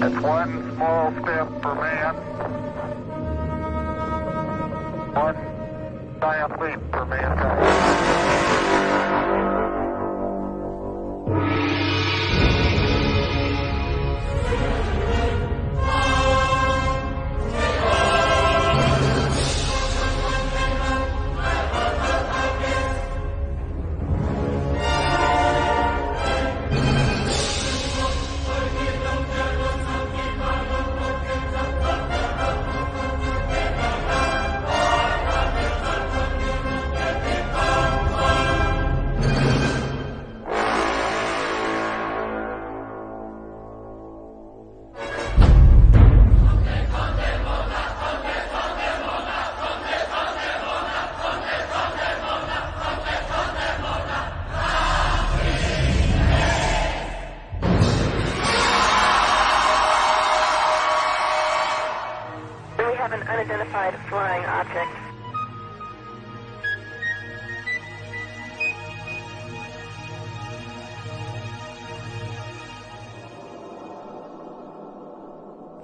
It's one small step for man, one giant leap for mankind. An unidentified flying object.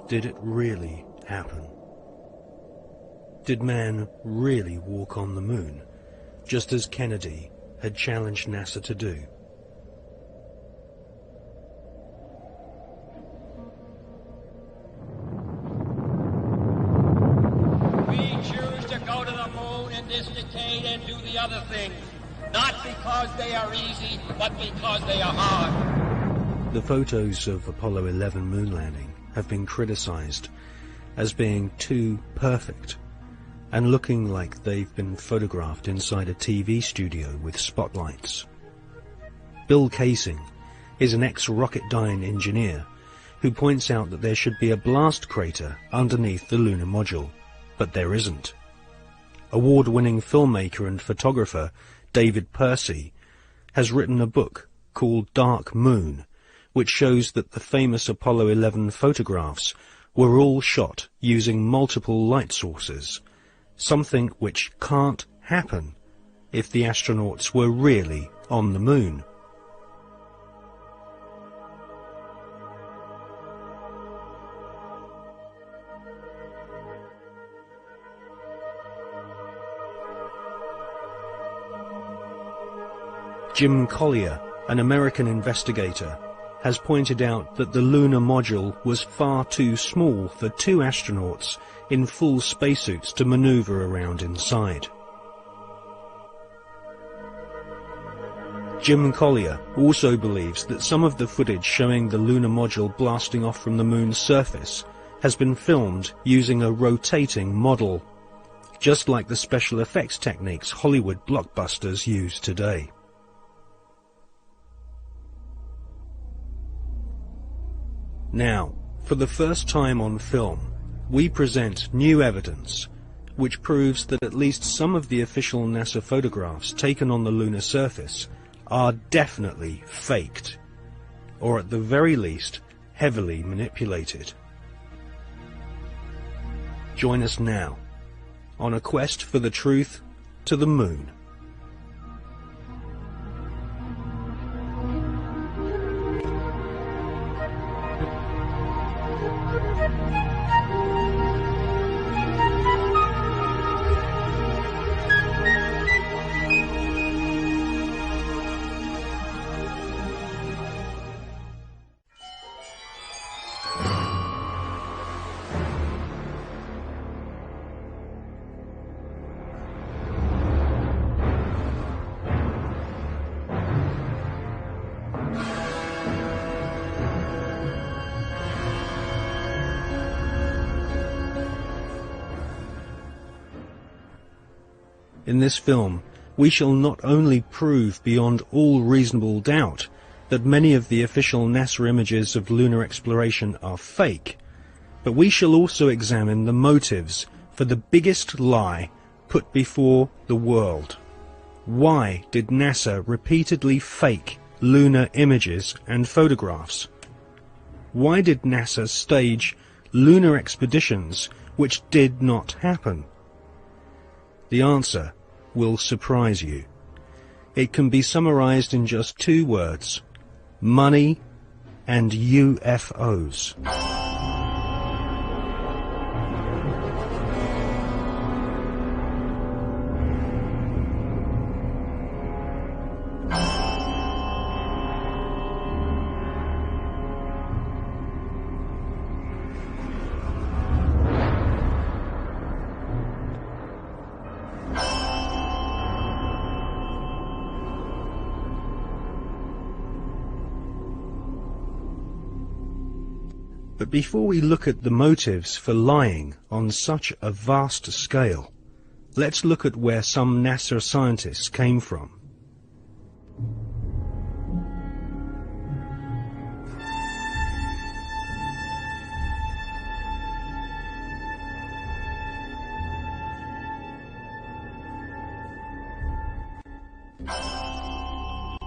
Did it really happen? Did man really walk on the moon, just as Kennedy had challenged NASA to do? And do the other things, not because they are easy, but because they are hard. The photos of Apollo 11 moon landing have been criticized as being too perfect and looking like they've been photographed inside a TV studio with spotlights. Bill Casing is an ex-Rocketdyne engineer who points out that there should be a blast crater underneath the lunar module, but there isn't. Award-winning filmmaker and photographer David Percy has written a book called Dark Moon, which shows that the famous Apollo 11 photographs were all shot using multiple light sources, something which can't happen if the astronauts were really on the moon. Jim Collier, an American investigator, has pointed out that the lunar module was far too small for two astronauts in full spacesuits to maneuver around inside. Jim Collier also believes that some of the footage showing the lunar module blasting off from the moon's surface has been filmed using a rotating model, just like the special effects techniques Hollywood blockbusters use today. Now, for the first time on film, we present new evidence which proves that at least some of the official NASA photographs taken on the lunar surface are definitely faked, or at the very least, heavily manipulated. Join us now on a quest for the truth to the moon. In this film, we shall not only prove beyond all reasonable doubt that many of the official NASA images of lunar exploration are fake, but we shall also examine the motives for the biggest lie put before the world. Why did NASA repeatedly fake lunar images and photographs? Why did NASA stage lunar expeditions which did not happen? The answer will surprise you. It can be summarized in just two words: money and UFOs. But before we look at the motives for lying on such a vast scale, let's look at where some NASA scientists came from.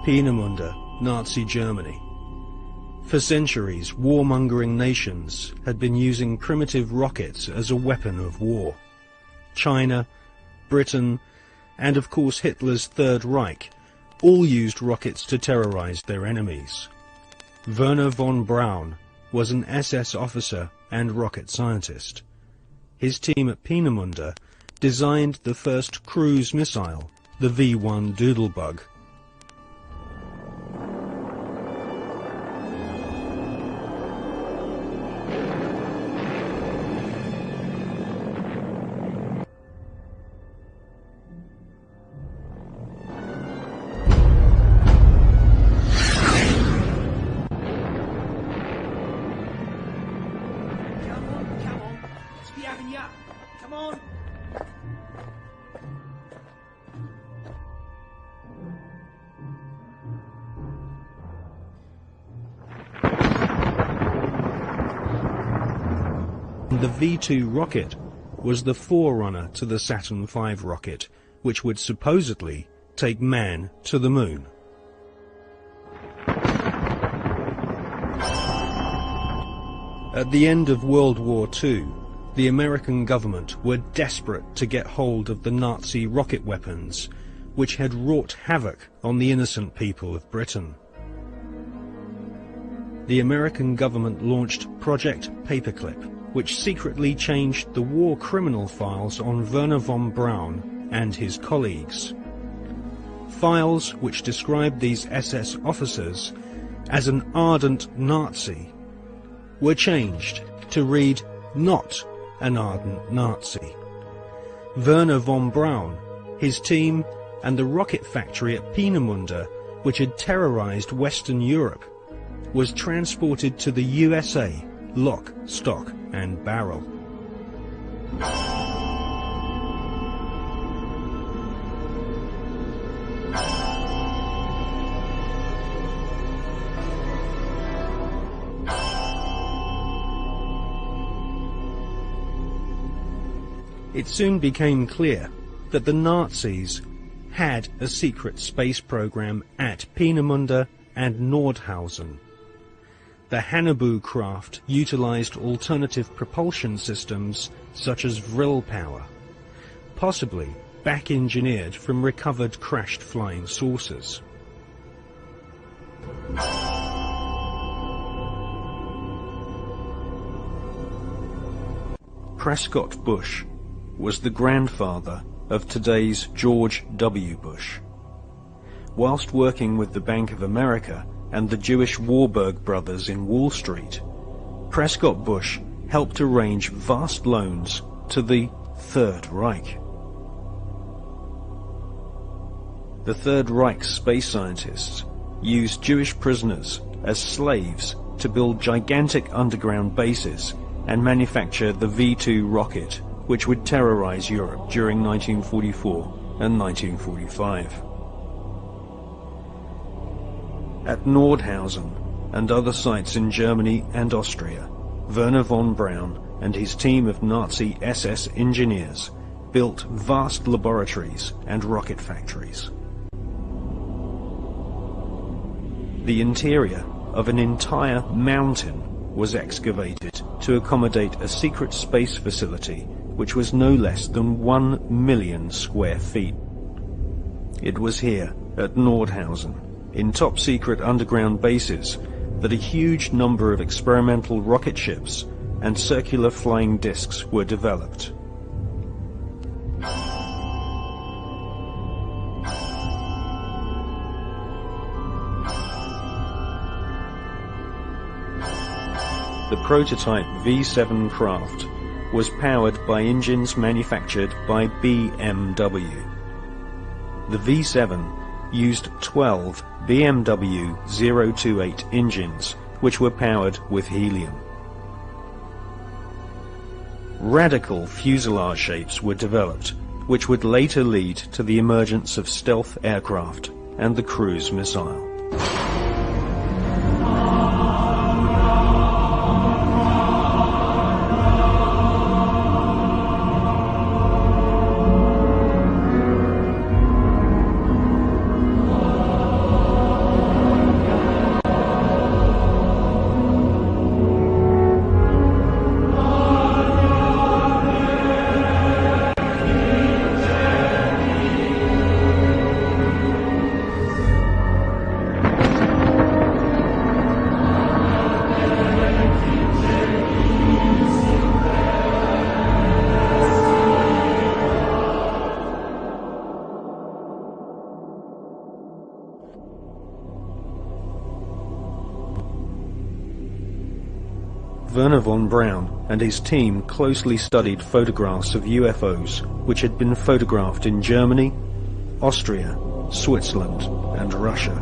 Peenemünde, Nazi Germany. For centuries, warmongering nations had been using primitive rockets as a weapon of war. China, Britain, and of course Hitler's Third Reich all used rockets to terrorize their enemies. Werner von Braun was an SS officer and rocket scientist. His team at Peenemünde designed the first cruise missile, the V-1 Doodlebug. The V-2 rocket was the forerunner to the Saturn V rocket, which would supposedly take man to the moon. At the end of World War II, the American government were desperate to get hold of the Nazi rocket weapons, which had wrought havoc on the innocent people of Britain. The American government launched Project Paperclip, which secretly changed the war criminal files on Werner von Braun and his colleagues. Files which described these SS officers as an ardent Nazi were changed to read not an ardent Nazi. Werner von Braun, his team, and the rocket factory at Peenemünde, which had terrorized Western Europe, was transported to the USA, lock, stock, and barrel. It soon became clear that the Nazis had a secret space program at Peenemünde and Nordhausen. The Hannibal craft utilized alternative propulsion systems such as Vril power, possibly back-engineered from recovered crashed flying saucers. Prescott Bush was the grandfather of today's George W. Bush. Whilst working with the Bank of America and the Jewish Warburg brothers in Wall Street, Prescott Bush helped arrange vast loans to the Third Reich. The Third Reich's space scientists used Jewish prisoners as slaves to build gigantic underground bases and manufacture the V-2 rocket, which would terrorize Europe during 1944 and 1945. At Nordhausen and other sites in Germany and Austria, Werner von Braun and his team of Nazi SS engineers built vast laboratories and rocket factories. The interior of an entire mountain was excavated to accommodate a secret space facility which was no less than 1 million square feet. It was here, at Nordhausen, in top-secret underground bases, that a huge number of experimental rocket ships and circular flying discs were developed. The prototype V-7 craft was powered by engines manufactured by BMW. The V-7 used 12 BMW 028 engines, which were powered with helium. radical fuselage shapes were developed, which would later lead to the emergence of stealth aircraft and the cruise missile. Wernher von Braun and his team closely studied photographs of UFOs which had been photographed in Germany, Austria, Switzerland, and Russia.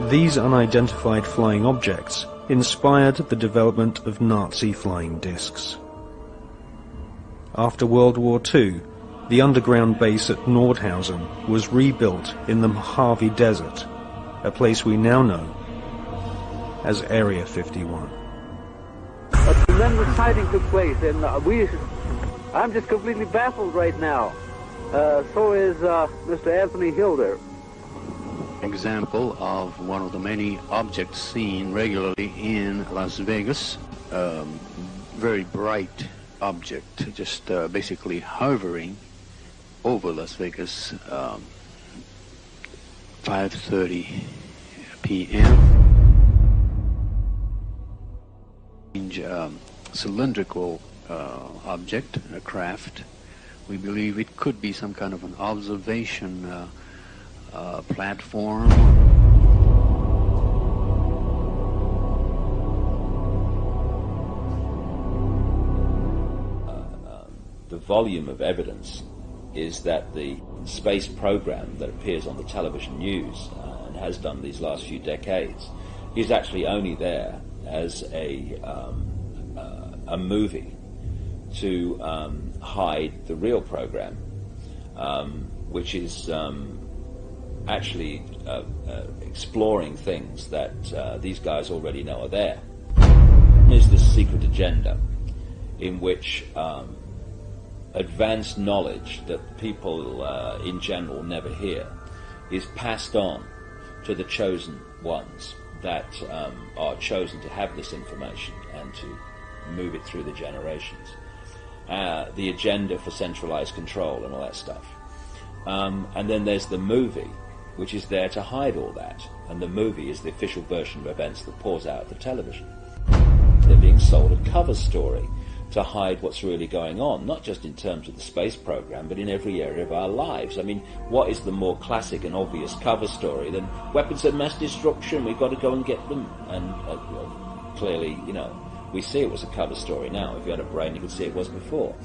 These unidentified flying objects inspired the development of Nazi flying discs. After World War II, the underground base at Nordhausen was rebuilt in the Mojave Desert, a place we now know as Area 51. A tremendous sighting took place, and I'm just completely baffled right now. So is Mr. Anthony Hilder. Example of one of the many objects seen regularly in Las Vegas. Very bright object, just basically hovering over Las Vegas. 5:30 p.m. Cylindrical object, a craft. We believe it could be some kind of an observation platform. The volume of evidence is that the space program that appears on the television news and has done these last few decades is actually only there as a movie to hide the real program, which is actually exploring things that these guys already know are there. There's this secret agenda in which advanced knowledge that people in general never hear is passed on to the chosen ones that are chosen to have this information and to move it through the generations. The agenda for centralized control and all that stuff. And then there's the movie, which is there to hide all that. And the movie is the official version of events that pours out of the television. They're being sold a cover story to hide what's really going on, not just in terms of the space program, but in every area of our lives. I mean, what is the more classic and obvious cover story than weapons of mass destruction, we've got to go and get them? And clearly, you know, we see it was a cover story now. If you had a brain, you could see it was before.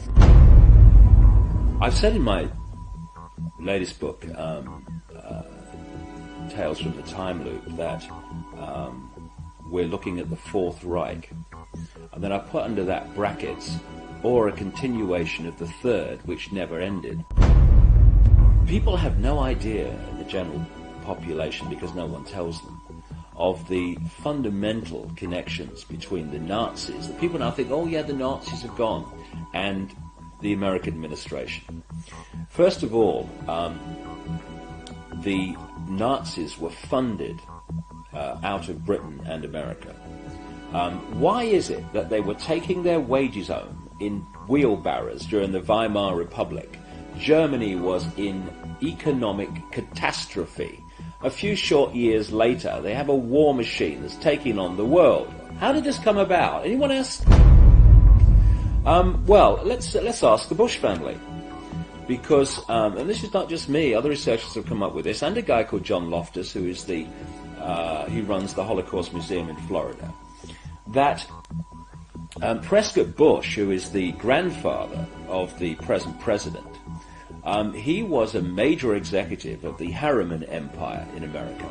I've said in my latest book, Tales from the Time Loop, that we're looking at the Fourth Reich. And then I put under that brackets, or a continuation of the Third, which never ended. People have no idea, in the general population, because no one tells them, of the fundamental connections between the Nazis. The people now think, oh yeah, the Nazis have gone, and the American administration. First of all, the Nazis were funded out of Britain and America. Why is it that they were taking their wages home in wheelbarrows during the Weimar Republic? Germany was in economic catastrophe. A few short years later, they have a war machine that's taking on the world. How did this come about? Anyone else? Well, let's ask the Bush family. Because, and this is not just me, other researchers have come up with this, and a guy called John Loftus, who is he runs the Holocaust Museum in Florida, that Prescott Bush, who is the grandfather of the present president, he was a major executive of the Harriman Empire in America.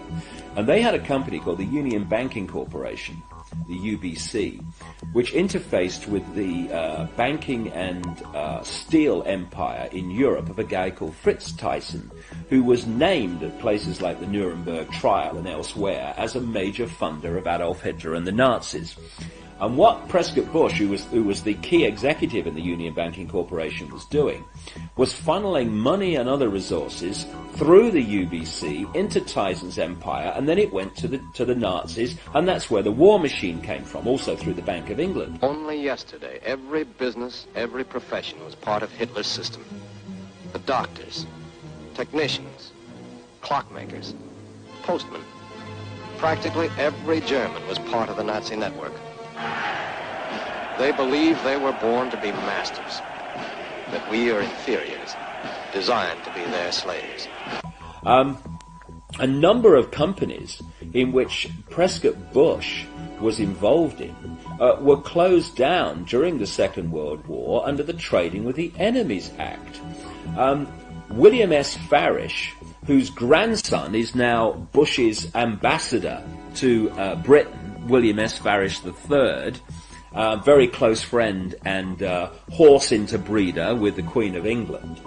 And they had a company called the Union Banking Corporation, the UBC, which interfaced with the banking and steel empire in Europe of a guy called Fritz Thyssen, who was named at places like the Nuremberg trial and elsewhere as a major funder of Adolf Hitler and the Nazis. And what Prescott Bush, who was the key executive in the Union Banking Corporation, was doing was funneling money and other resources through the UBC into Thyssen's empire, and then it went to the Nazis, and that's where the war machine came from, also through the Bank of England. Only yesterday, every business, every profession was part of Hitler's system. The doctors, technicians, clockmakers, postmen. Practically every German was part of the Nazi network. They believe they were born to be masters, that we are inferiors, designed to be their slaves. A number of companies in which Prescott Bush was involved in were closed down during the Second World War under the Trading with the Enemies Act. William S. Farish, whose grandson is now Bush's ambassador to Britain, William S. Farish III, very close friend and horse interbreeder with the Queen of England.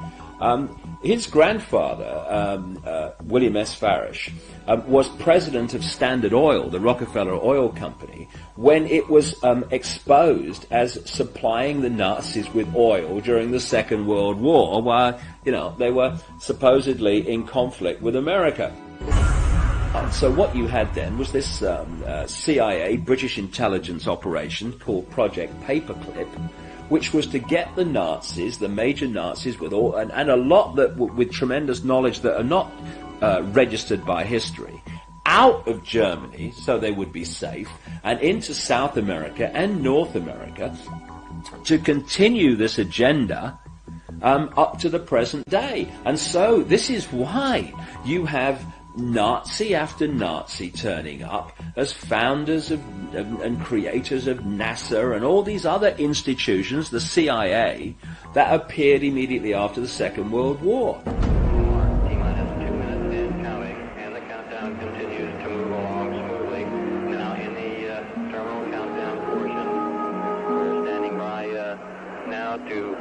His grandfather, William S. Farish, was president of Standard Oil, the Rockefeller Oil Company, when it was exposed as supplying the Nazis with oil during the Second World War, while they were supposedly in conflict with America. So what you had then was this CIA, British intelligence operation called Project Paperclip, which was to get the Nazis, the major Nazis, with all and a lot that with tremendous knowledge that are not registered by history, out of Germany so they would be safe, and into South America and North America to continue this agenda up to the present day. And so this is why you have Nazi after Nazi turning up as founders and creators of NASA and all these other institutions, the CIA, that appeared immediately after the Second World War. T-minus 2 minutes and counting, and the countdown continues to move along smoothly. Now in the terminal countdown portion, we're standing by now to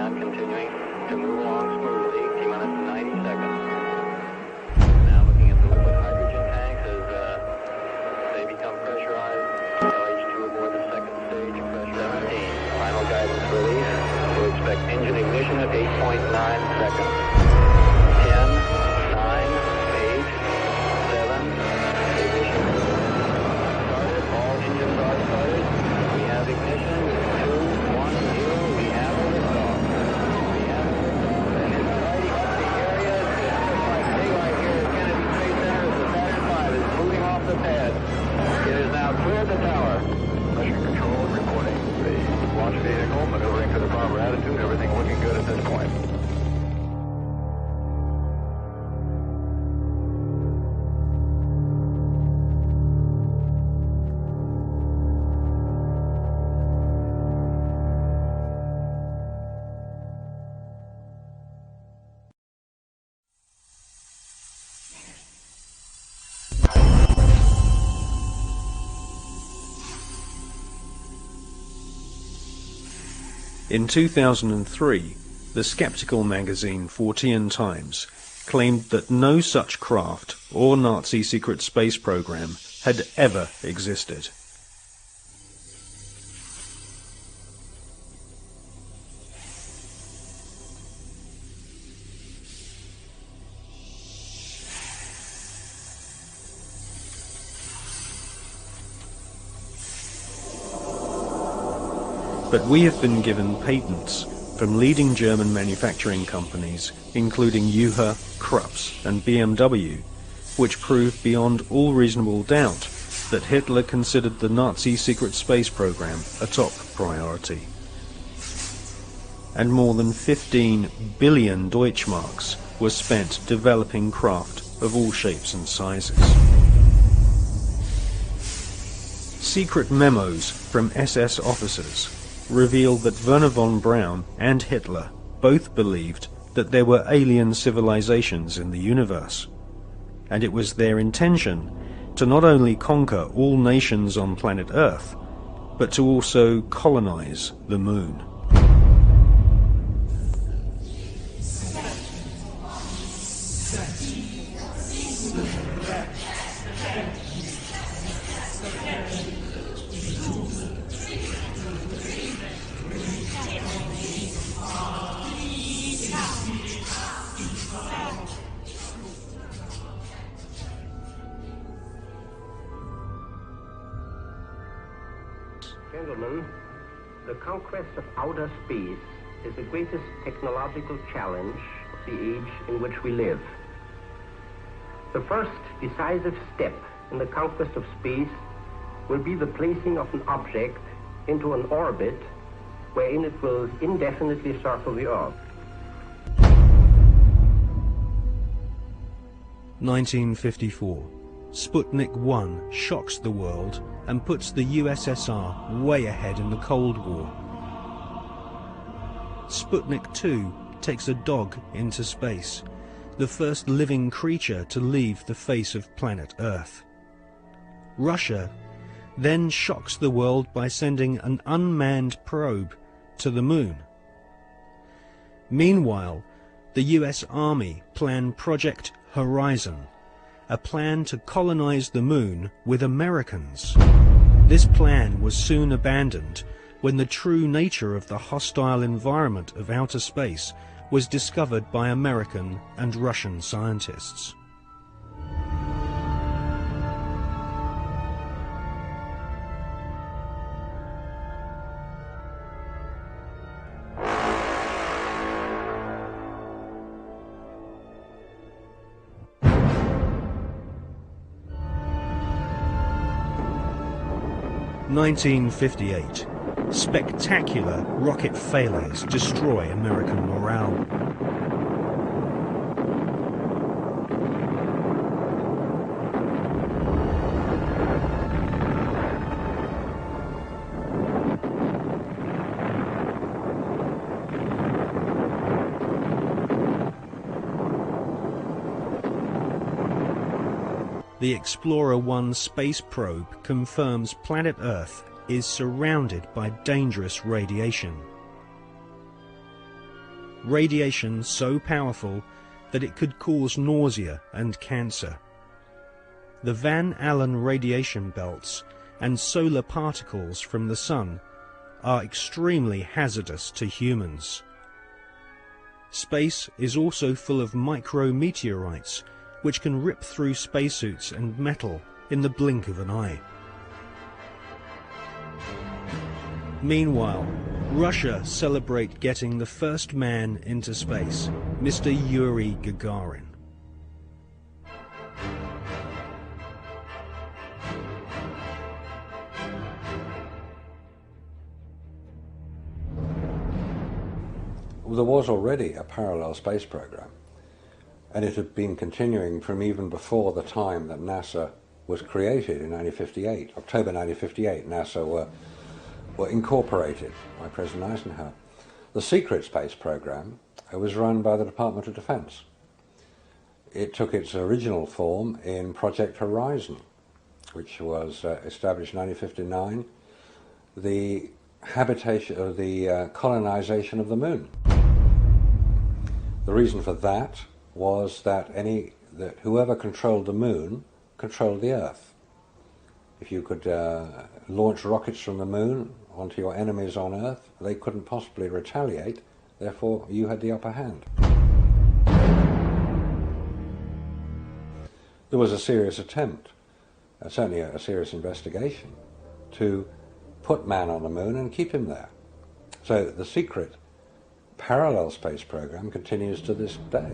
countdown continuing to move along smoothly. T-minus 90 seconds. Now looking at the liquid hydrogen tanks as they become pressurized. LH2 aboard the second stage of pressure 17. Final guidance release. We expect engine ignition at 8.9 seconds. 10, 9, 8, 7, ignition. Started, all engines are started. We have ignition, 2, 1, 0, we have a liftoff. We have a liftoff, and it's lighting up the area. It looks like daylight here at Kennedy Space Center as the Saturn V is moving off the pad. It has now cleared the tower. Mission control reporting the launch vehicle maneuvering to the proper attitude. Everything looking good at this point. In 2003, the skeptical magazine Fortean Times claimed that no such craft or Nazi secret space program had ever existed. But we have been given patents from leading German manufacturing companies, including UHA, Krups and BMW, which prove beyond all reasonable doubt that Hitler considered the Nazi secret space program a top priority. And more than 15 billion Deutschmarks were spent developing craft of all shapes and sizes. Secret memos from SS officers revealed that Werner von Braun and Hitler both believed that there were alien civilizations in the universe, and it was their intention to not only conquer all nations on planet Earth, but to also colonize the Moon. Gentlemen, the conquest of outer space is the greatest technological challenge of the age in which we live. The first decisive step in the conquest of space will be the placing of an object into an orbit wherein it will indefinitely circle the Earth. 1954. Sputnik 1 shocks the world and puts the USSR way ahead in the Cold War. Sputnik 2 takes a dog into space, the first living creature to leave the face of planet Earth. Russia then shocks the world by sending an unmanned probe to the Moon. Meanwhile, the US Army plan Project Horizon, a plan to colonize the Moon with Americans. This plan was soon abandoned when the true nature of the hostile environment of outer space was discovered by American and Russian scientists. (1958). Spectacular rocket failures destroy American morale. The Explorer 1 space probe confirms planet Earth is surrounded by dangerous radiation. radiation so powerful that it could cause nausea and cancer. The Van Allen radiation belts and solar particles from the sun are extremely hazardous to humans. Space is also full of micrometeorites which can rip through spacesuits and metal in the blink of an eye. Meanwhile, Russia celebrate getting the first man into space, Mr. Yuri Gagarin. There was already a parallel space program, and it had been continuing from even before the time that NASA was created in 1958. October 1958, NASA were incorporated by President Eisenhower. The secret space program was run by the Department of Defense. It took its original form in Project Horizon, which was established in 1959, the habitation of the colonization of the moon. The reason for that was that whoever controlled the moon controlled the Earth. If you could launch rockets from the moon onto your enemies on Earth, they couldn't possibly retaliate, therefore you had the upper hand. There was a serious attempt, certainly a serious investigation, to put man on the moon and keep him there. So the secret parallel space program continues to this day.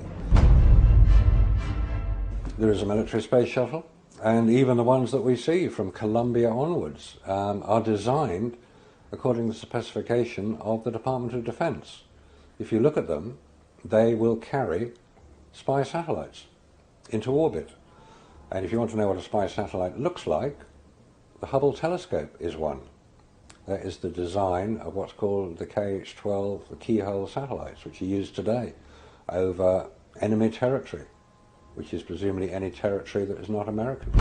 There is a military space shuttle, and even the ones that we see from Columbia onwards are designed according to the specification of the Department of Defense. If you look at them, they will carry spy satellites into orbit. And if you want to know what a spy satellite looks like, the Hubble telescope is one. That is the design of what's called the KH-12, the keyhole satellites, which are used today over enemy territory, which is presumably any territory that is not American.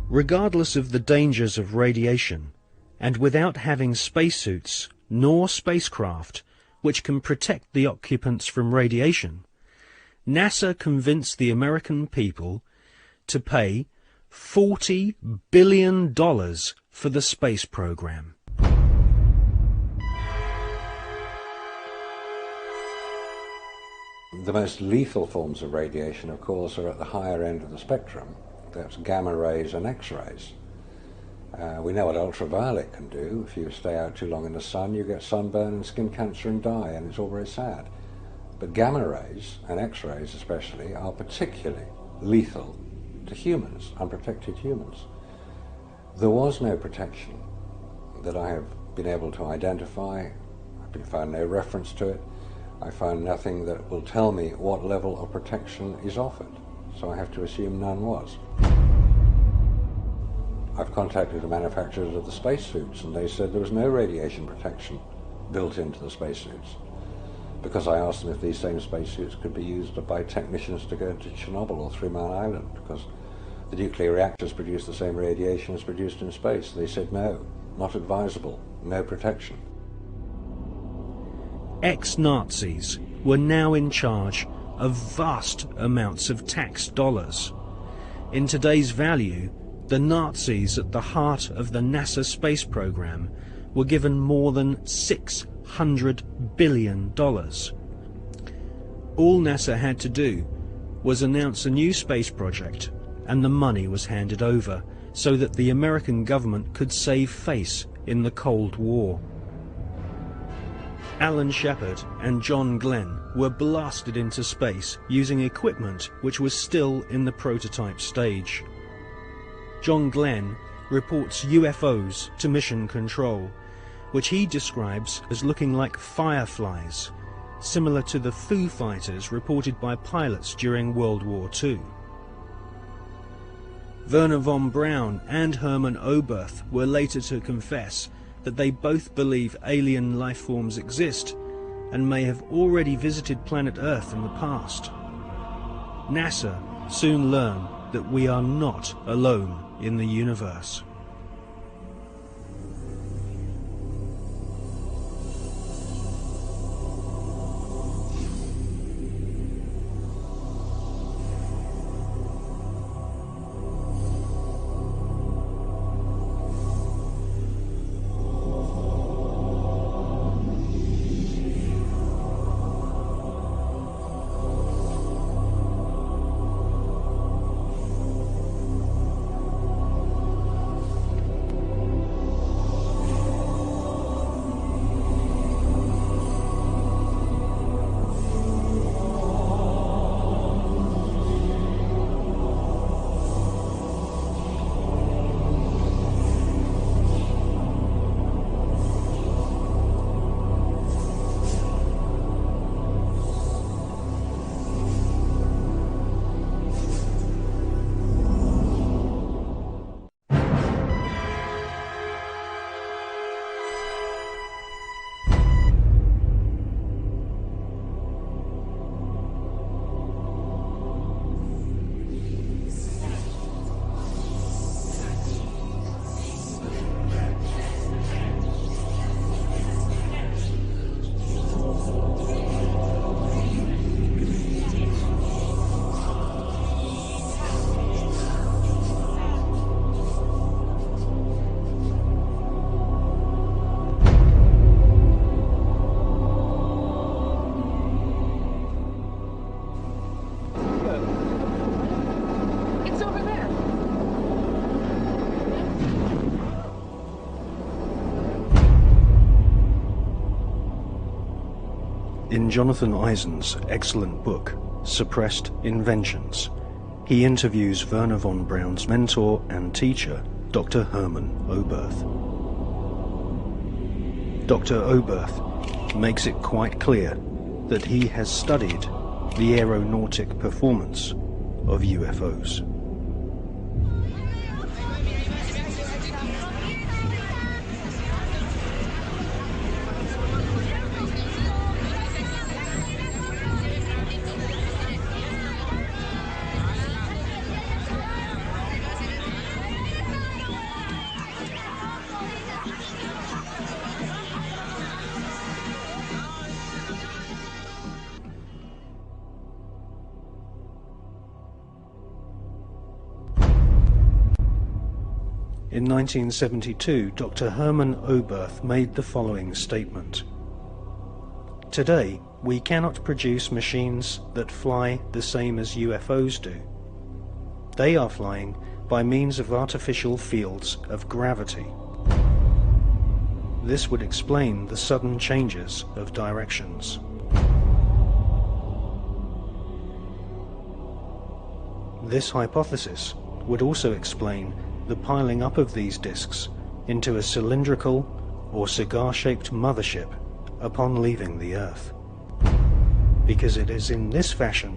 Regardless of the dangers of radiation, and without having spacesuits nor spacecraft which can protect the occupants from radiation, NASA convinced the American people to pay $40 billion for the space program. The most lethal forms of radiation, of course, are at the higher end of the spectrum. That's gamma rays and X-rays. We know what ultraviolet can do. If you stay out too long in the sun, you get sunburn and skin cancer and die, and it's all very sad. But gamma rays, and X-rays especially, are particularly lethal to humans, unprotected humans. There was no protection that I have been able to identify. I've found no reference to it. I found nothing that will tell me what level of protection is offered, so I have to assume none was. I've contacted the manufacturers of the spacesuits, and they said there was no radiation protection built into the spacesuits, because I asked them if these same spacesuits could be used by technicians to go to Chernobyl or 3 Mile Island, because the nuclear reactors produce the same radiation as produced in space. They said no, not advisable, no protection. Ex-Nazis were now in charge of vast amounts of tax dollars. In today's value, the Nazis at the heart of the NASA space program were given more than $600 billion. All NASA had to do was announce a new space project, and the money was handed over so that the American government could save face in the Cold War. Alan Shepard and John Glenn were blasted into space using equipment which was still in the prototype stage. John Glenn reports UFOs to Mission Control, which he describes as looking like fireflies, similar to the Foo Fighters reported by pilots during World War II. Werner von Braun and Hermann Oberth were later to confess that they both believe alien life forms exist and may have already visited planet Earth in the past. NASA soon learned that we are not alone in the universe. In Jonathan Eisen's excellent book, Suppressed Inventions, he interviews Wernher von Braun's mentor and teacher, Dr. Hermann Oberth. Dr. Oberth makes it quite clear that he has studied the aeronautic performance of UFOs. In 1972, Dr. Hermann Oberth made the following statement. Today, we cannot produce machines that fly the same as UFOs do. They are flying by means of artificial fields of gravity. This would explain the sudden changes of directions. This hypothesis would also explain the piling up of these disks into a cylindrical or cigar-shaped mothership upon leaving the Earth, because it is in this fashion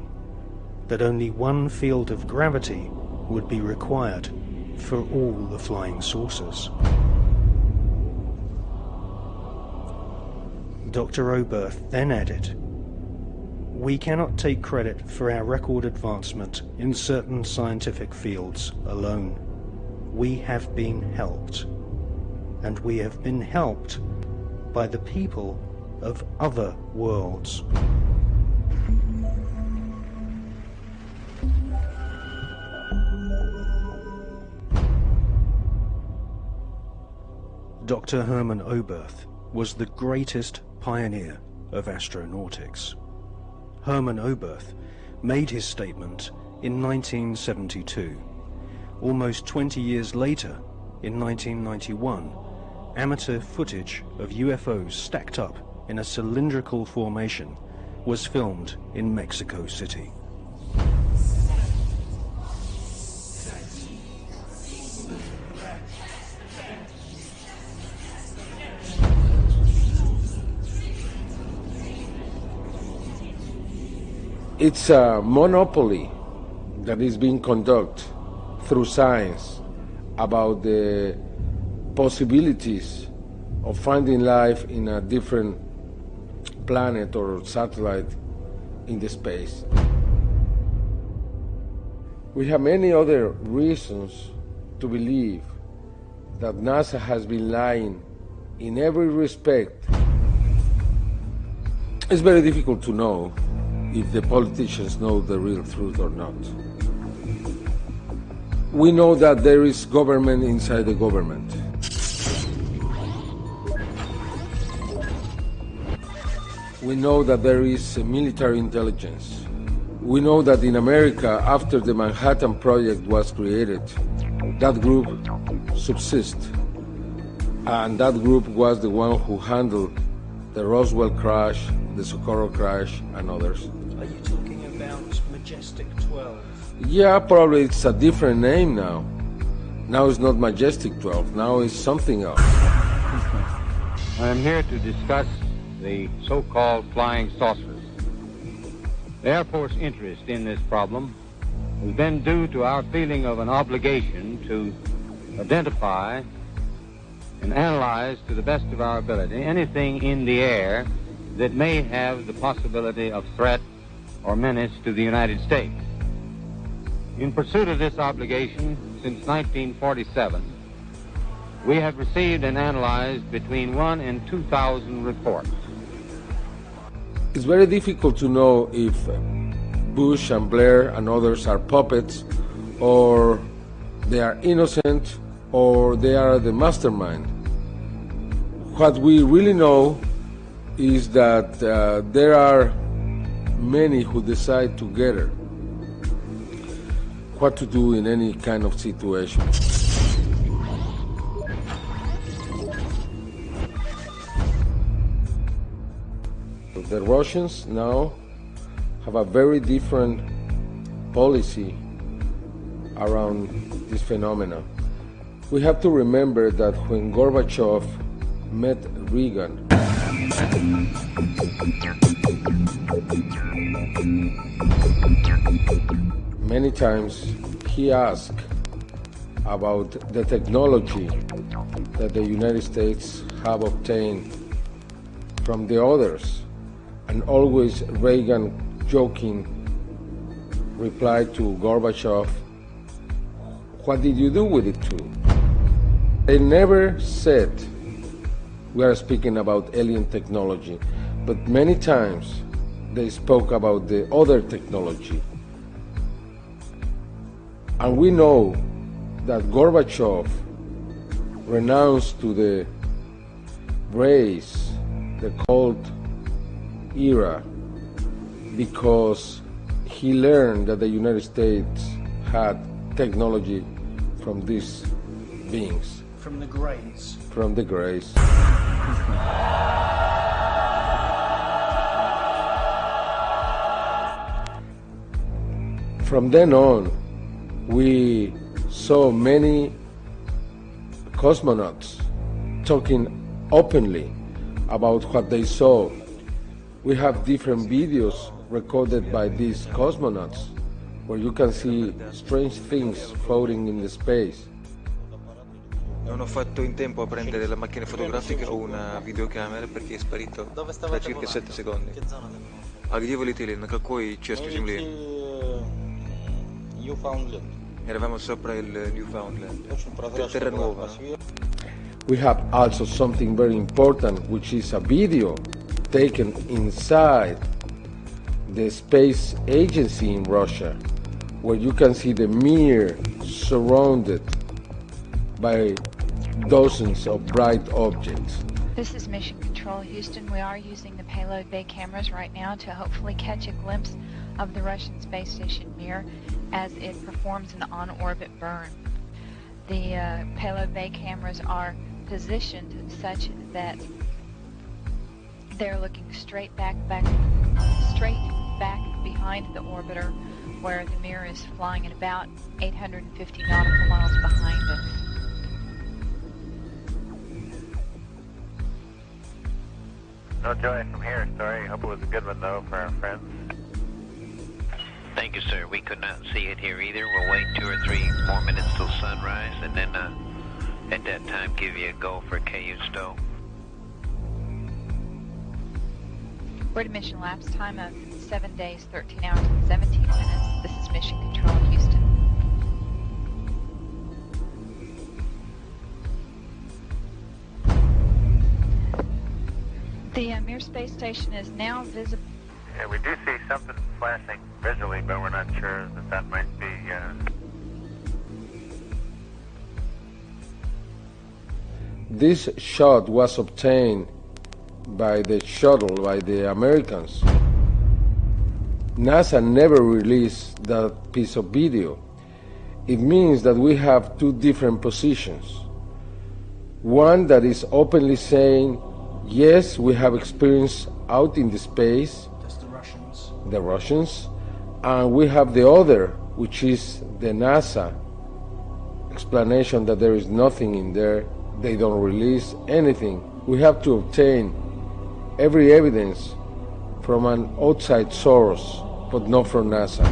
that only one field of gravity would be required for all the flying saucers. Dr. Oberth then added, "We cannot take credit for our record advancement in certain scientific fields alone. We have been helped, and we have been helped by the people of other worlds." Dr. Hermann Oberth was the greatest pioneer of astronautics. Hermann Oberth made his statement in 1972. Almost 20 years later, in 1991, amateur footage of UFOs stacked up in a cylindrical formation was filmed in Mexico City. It's a monopoly that is being conducted through science about the possibilities of finding life in a different planet or satellite in the space. We have many other reasons to believe that NASA has been lying in every respect. It's very difficult to know if the politicians know the real truth or not. We know that there is government inside the government. We know that there is military intelligence. We know that in America, after the Manhattan Project was created, that group subsists. And that group was the one who handled the Roswell crash, the Socorro crash, and others. Are you talking about Majestic 12? Yeah, probably it's a different name now. Now it's not Majestic 12, now it's something else. I am here to discuss the so-called flying saucers. The Air Force interest in this problem has been due to our feeling of an obligation to identify and analyze to the best of our ability anything in the air that may have the possibility of threat or menace to the United States. In pursuit of this obligation, since 1947, we have received and analyzed between 1,000 and 2,000 reports. It's very difficult to know if Bush and Blair and others are puppets, or they are innocent, or they are the mastermind. What we really know is that there are many who decide together what to do in any kind of situation. the Russians now have a very different policy around this phenomena. We have to remember that when Gorbachev met Reagan, many times he asked about the technology that the United States have obtained from the others, and always Reagan joking replied to Gorbachev, "What did you do with it too?" They never said we are speaking about alien technology, but many times they spoke about the other technology. And we know that Gorbachev renounced to the race, the Cold era, because he learned that the United States had technology from these beings. From the Greys. From the Greys. From then on, we saw many cosmonauts talking openly about what they saw. We have different videos recorded by these cosmonauts where you can see strange things floating in the space. Non ho fatto in tempo a prendere la macchina fotografica o una videocamera perché è sparito da circa 7 secondi. А где вы летели? На какой части Земли? Newfoundland. Eravamo sopra il Newfoundland. Terra nuova. We have also something very important, which is a video taken inside the space agency in Russia, where you can see the Mir surrounded by dozens of bright objects. This is Mission Control Houston. We are using the payload bay cameras right now to hopefully catch a glimpse of the Russian space station Mir as it performs an on-orbit burn. The payload bay cameras are positioned such that they're looking straight back behind the orbiter, where the Mir is flying at about 850 nautical miles behind us. No joy from here, sorry. Hope it was a good one, though, for our friends. Thank you, sir. We could not see it here either. We'll wait 2 or 3 more minutes till sunrise, and then at that time give you a go for KU stow. We're at a mission lapse time of 7 days, 13 hours, and 17 minutes. This is Mission Control Houston. The Mir space station is now visible. Yeah, we do see something flashing visually, but we're not sure that might be... This shot was obtained by the shuttle, by the Americans. NASA never released that piece of video. It means that we have 2 different positions. One that is openly saying, yes, we have experience out in the space. That's the Russians. The Russians. And we have the other, which is the NASA explanation that there is nothing in there. They don't release anything. We have to obtain every evidence from an outside source, but not from NASA.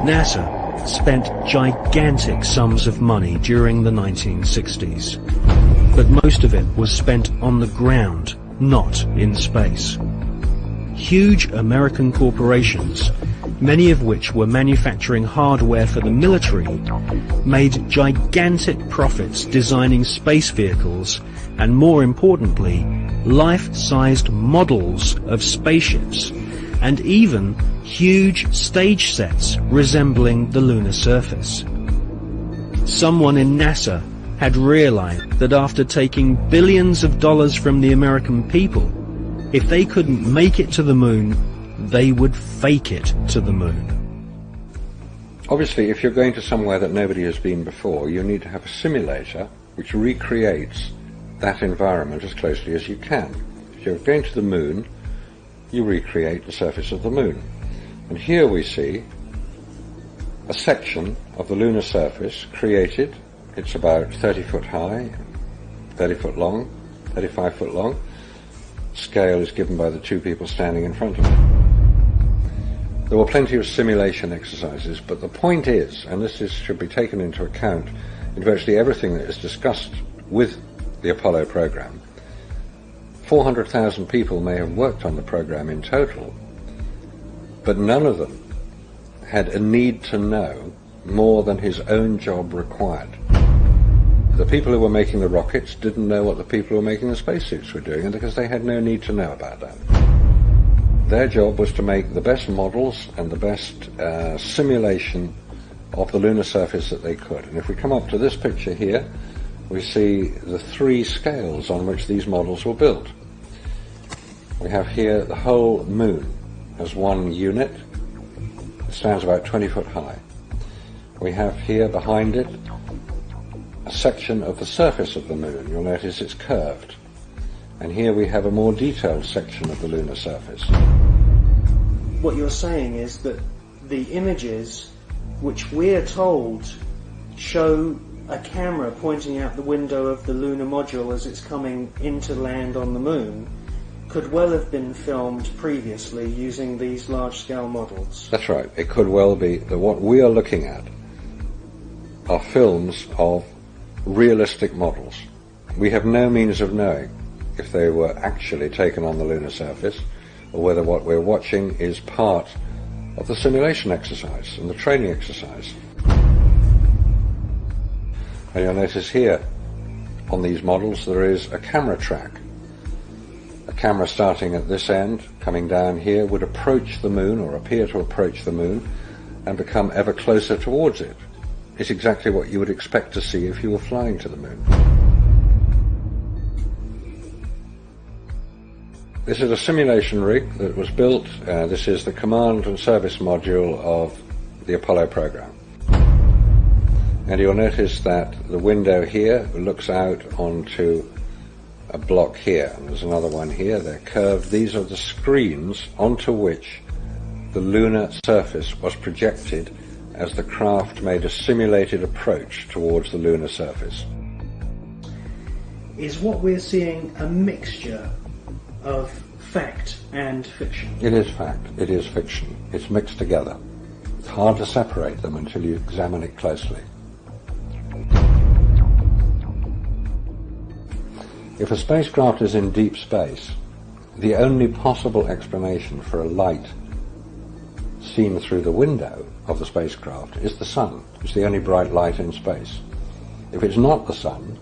NASA spent gigantic sums of money during the 1960s, but most of it was spent on the ground, not in space. Huge American corporations, many of which were manufacturing hardware for the military, made gigantic profits designing space vehicles and, more importantly, life-sized models of spaceships, and even huge stage sets resembling the lunar surface. someone in NASA had realized that after taking billions of dollars from the American people, if they couldn't make it to the moon, they would fake it to the moon. Obviously, if you're going to somewhere that nobody has been before, you need to have a simulator which recreates that environment as closely as you can. If you're going to the moon, you recreate the surface of the moon. And here we see a section of the lunar surface created. It's about 30 foot high, 30 foot long, 35 foot long. Scale is given by the two people standing in front of it. There were plenty of simulation exercises, but the point is, and this should be taken into account in virtually everything that is discussed with the Apollo program, 400,000 people may have worked on the program in total, but none of them had a need to know more than his own job required. The people who were making the rockets didn't know what the people who were making the spacesuits were doing, because they had no need to know about that. Their job was to make the best models and the best simulation of the lunar surface that they could. And if we come up to this picture here, we see the three scales on which these models were built. We have here the whole moon as one unit. It stands about 20 foot high. We have here behind it a section of the surface of the moon. You'll notice it's curved. And here we have a more detailed section of the lunar surface. What you're saying is that the images which we're told show a camera pointing out the window of the lunar module as it's coming into land on the moon could well have been filmed previously using these large-scale models. That's right. It could well be that what we are looking at are films of realistic models. We have no means of knowing if they were actually taken on the lunar surface, or whether what we're watching is part of the simulation exercise and the training exercise. And you'll notice here on these models there is a camera track. A camera starting at this end, coming down here, would approach the moon, or appear to approach the moon, and become ever closer towards it. It's exactly what you would expect to see if you were flying to the moon. This is a simulation rig that was built. This is the command and service module of the Apollo program. And you'll notice that the window here looks out onto a block here. And there's another one here. They're curved. These are the screens onto which the lunar surface was projected as the craft made a simulated approach towards the lunar surface. Is what we're seeing a mixture of fact and fiction? It is fact. It is fiction. It's mixed together. It's hard to separate them until you examine it closely. If a spacecraft is in deep space, the only possible explanation for a light seen through the window of the spacecraft is the sun. It's the only bright light in space. If it's not the sun,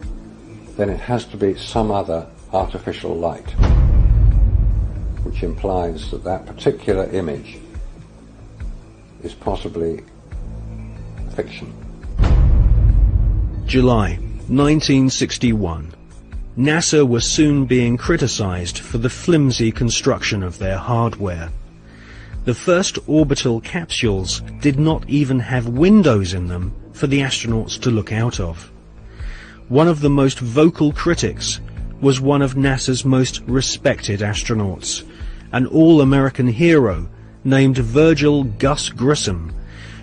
then it has to be some other artificial light, which implies that that particular image is possibly fiction. July 1961. NASA was soon being criticized for the flimsy construction of their hardware. The first orbital capsules did not even have windows in them for the astronauts to look out of. One of the most vocal critics was one of NASA's most respected astronauts, an all-American hero named Virgil Gus Grissom,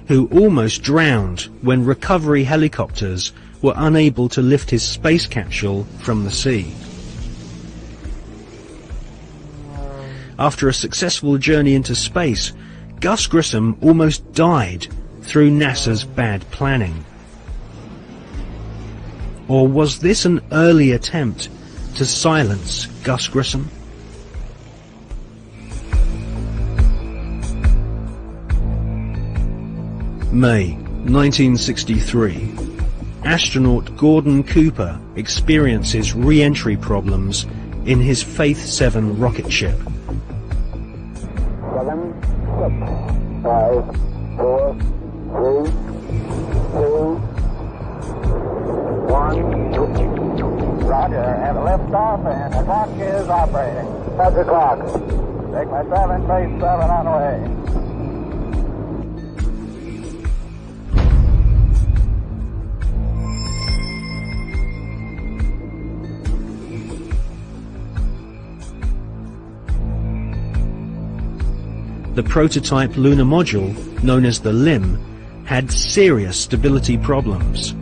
who almost drowned when recovery helicopters were unable to lift his space capsule from the sea. After a successful journey into space, Gus Grissom almost died through NASA's bad planning. Or was this an early attempt to silence Gus Grissom? May 1963. Astronaut Gordon Cooper experiences re-entry problems in his Faith 7 rocket ship. 7, 6, 5, 4, 3, 2, 1, 2. Roger, have a lift off and the clock is operating. Set the clock. Take my 7, base 7 on the way. The prototype lunar module, known as the LIM, had serious stability problems.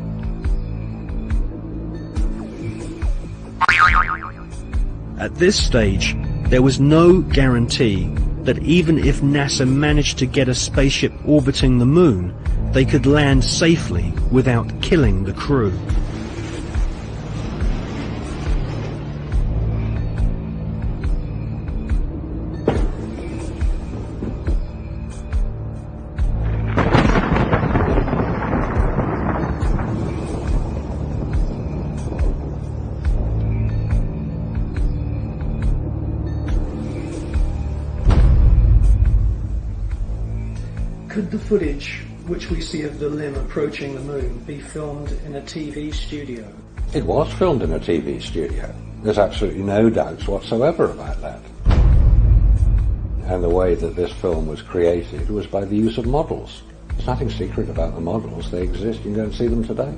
At this stage, there was no guarantee that even if NASA managed to get a spaceship orbiting the moon, they could land safely without killing the crew. Could the footage which we see of the LIM approaching the moon be filmed in a TV studio? It was filmed in a TV studio. There's absolutely no doubts whatsoever about that. And the way that this film was created was by the use of models. There's nothing secret about the models. They exist. You can go and see them today.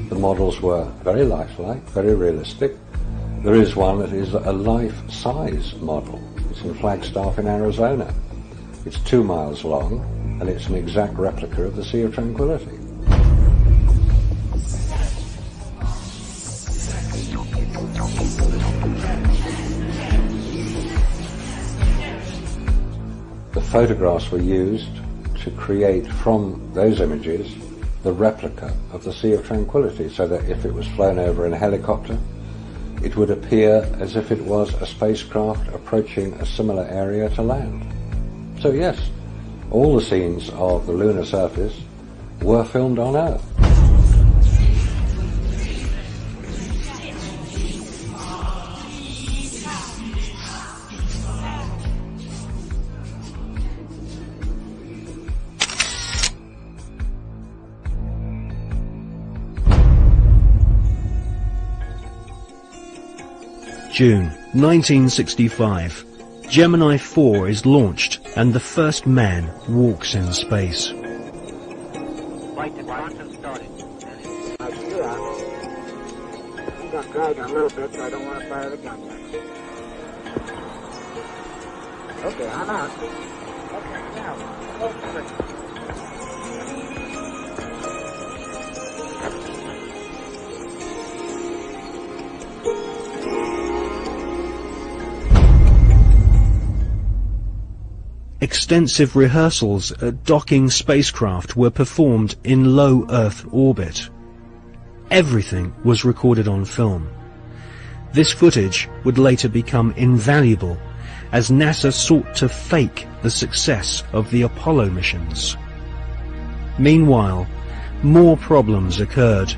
The models were very lifelike, very realistic. There is one that is a life-size model. It's in Flagstaff in Arizona. It's 2 miles long, and it's an exact replica of the Sea of Tranquility. The photographs were used to create from those images the replica of the Sea of Tranquility, so that if it was flown over in a helicopter, it would appear as if it was a spacecraft approaching a similar area to land. So yes, all the scenes of the lunar surface were filmed on Earth. June 1965. Gemini 4 is launched and the first man walks in space. Right to quantum started. I can do that. I'm going to drag a little bit, so I don't want to fire the gun yet. Okay, I'm out. Okay, now, close the switch. Extensive rehearsals at docking spacecraft were performed in low Earth orbit. Everything was recorded on film. This footage would later become invaluable as NASA sought to fake the success of the Apollo missions. Meanwhile, more problems occurred.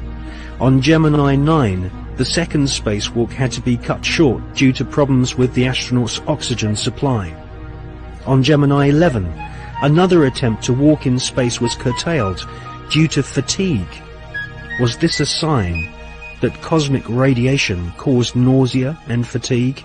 On Gemini 9, the second spacewalk had to be cut short due to problems with the astronauts' oxygen supply. On Gemini 11, another attempt to walk in space was curtailed due to fatigue. Was this a sign that cosmic radiation caused nausea and fatigue?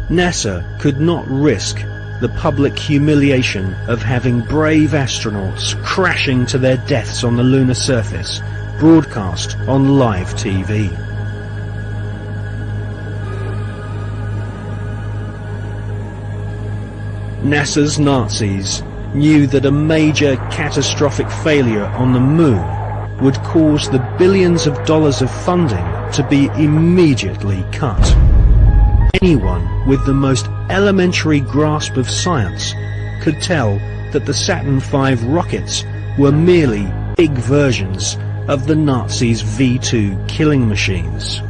NASA could not risk the public humiliation of having brave astronauts crashing to their deaths on the lunar surface broadcast on live TV. NASA's Nazis knew that a major catastrophic failure on the moon would cause the billions of dollars of funding to be immediately cut. Anyone with the most elementary grasp of science could tell that the Saturn V rockets were merely big versions of the Nazis' V-2 killing machines.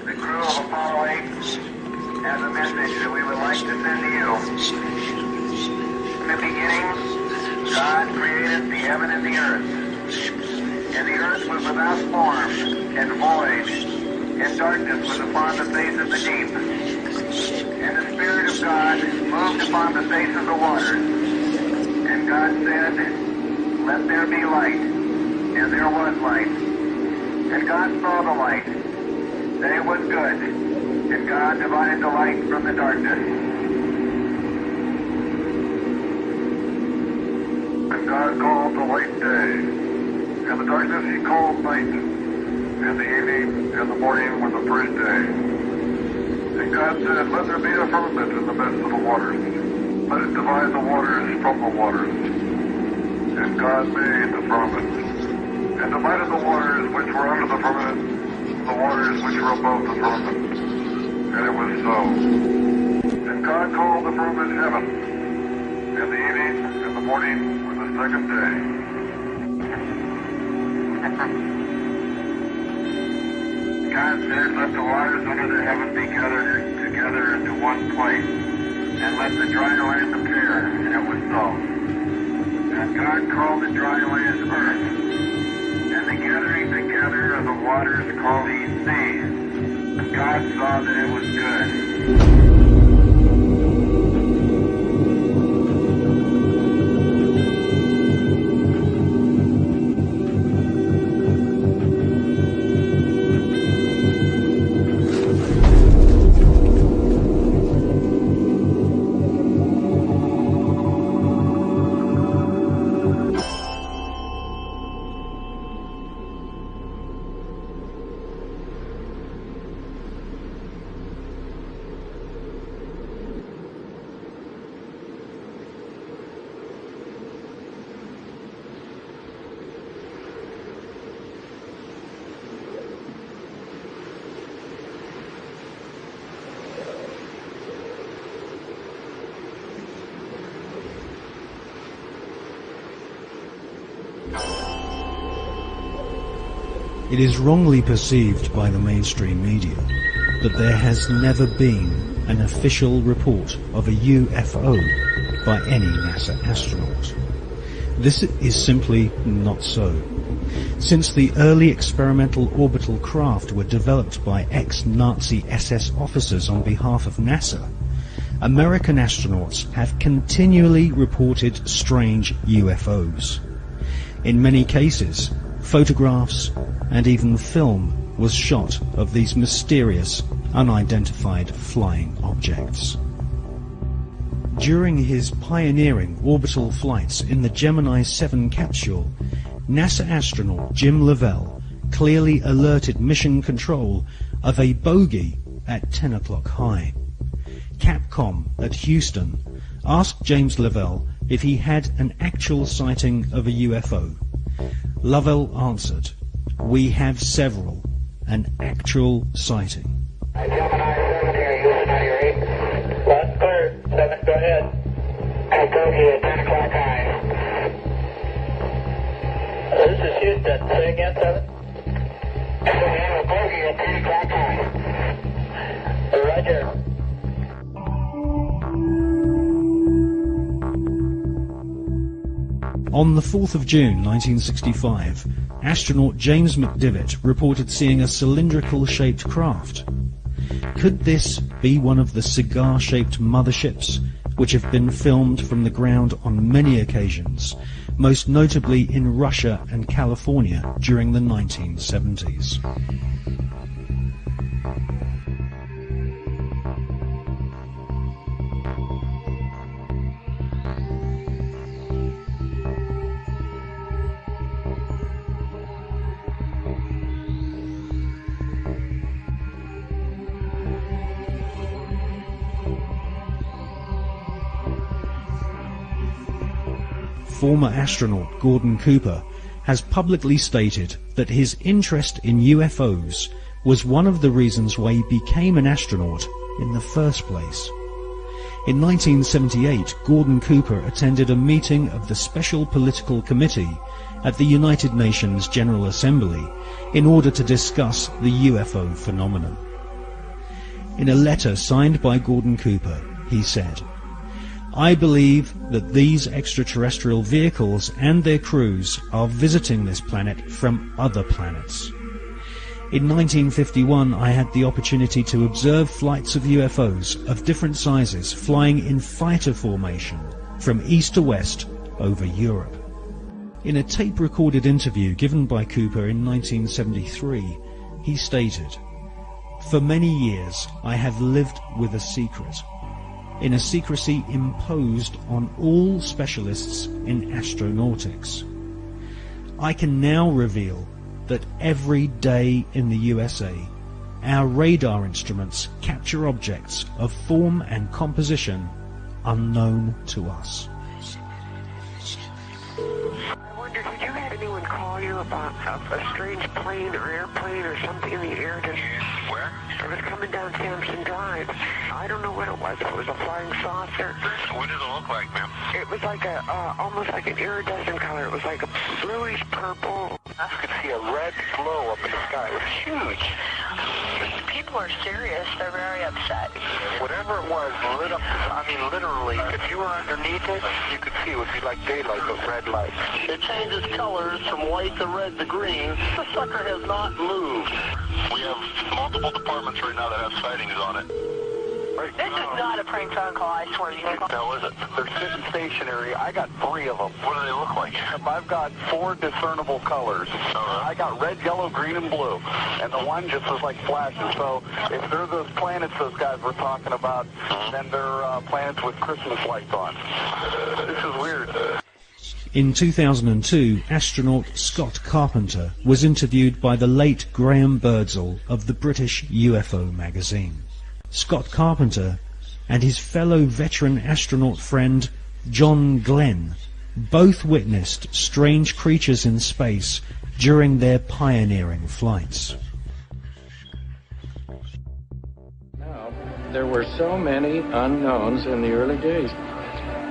The crew of Apollo 8 has a message that we would like to send to you. beginning, God created the heaven and the earth. And the earth was without form and void, and darkness was upon the face of the deep. And the Spirit of God moved upon the face of the waters. And God said, "Let there be light." And there was light. And God saw the light, that it was good. And God divided the light from the darkness. And God called the light day, and the darkness he called night, and the evening and the morning were the first day. And God said, "Let there be a firmament in the midst of the waters. Let it divide the waters from the waters." And God made the firmament, and divided the waters which were under the firmament, the waters which were above the firmament. And it was so. And God called the firmament heaven, and the evening and the morning were the second day. God said, "Let the waters under the heaven be gathered together into one place, and let the dry land appear." And it was so. And God called the dry land earth, and the gathering together of the waters called he seas. And God saw that it was good. It is wrongly perceived by the mainstream media that there has never been an official report of a UFO by any NASA astronaut. This is simply not so. Since the early experimental orbital craft were developed by ex-Nazi SS officers on behalf of NASA, American astronauts have continually reported strange UFOs. In many cases, photographs and even film was shot of these mysterious, unidentified flying objects. During his pioneering orbital flights in the Gemini 7 capsule, NASA astronaut Jim Lovell clearly alerted Mission Control of a bogey at 10 o'clock high. Capcom at Houston asked James Lovell if he had an actual sighting of a UFO. Lovell answered, "We have several, an actual sighting." Gemini 7 here, Houston, out of your 8. Last clear, 7, go ahead. Hey, bogey at 10 o'clock high. This is Houston, say again, 7. We have a bogey at 10 o'clock high. Roger. On the 4th of June 1965, astronaut James McDivitt reported seeing a cylindrical-shaped craft. Could this be one of the cigar-shaped motherships which have been filmed from the ground on many occasions, most notably in Russia and California during the 1970s? Former astronaut Gordon Cooper has publicly stated that his interest in UFOs was one of the reasons why he became an astronaut in the first place. In 1978, Gordon Cooper attended a meeting of the Special Political Committee at the United Nations General Assembly in order to discuss the UFO phenomenon. In a letter signed by Gordon Cooper, he said, I believe that these extraterrestrial vehicles and their crews are visiting this planet from other planets. In 1951, I had the opportunity to observe flights of UFOs of different sizes flying in fighter formation from east to west over Europe. In a tape-recorded interview given by Cooper in 1973, he stated, "For many years I have lived with a secret, in a secrecy imposed on all specialists in astronautics. I can now reveal that every day in the USA, our radar instruments capture objects of form and composition unknown to us." I wonder, did you have anyone call you about a strange plane or airplane or something in the air? Where? It was coming down Sampson Drive. I don't know what it was. It was a flying saucer. What does it look like, ma'am? It was like almost like an iridescent color. It was like a bluish purple. I could see a red glow up in the sky. It was huge. People are serious. They're very upset. Whatever it was lit up. I mean, literally, if you were underneath it, you could see it would be like daylight, but red light. It changes colors from white to red to green. The sucker has not moved. We have multiple departments right now that have sightings on it. This is not a prank phone call, I swear to you. No, is it? They're sitting stationary. I got 3 of them. What do they look like? I've got 4 discernible colors. I got red, yellow, green, and blue. And the one just was like flashing. So if they're those planets those guys were talking about, then they're planets with Christmas lights on. This is weird. In 2002, astronaut Scott Carpenter was interviewed by the late Graham Birdsall of the British UFO magazine. Scott Carpenter and his fellow veteran astronaut friend John Glenn both witnessed strange creatures in space during their pioneering flights. Now, there were so many unknowns in the early days.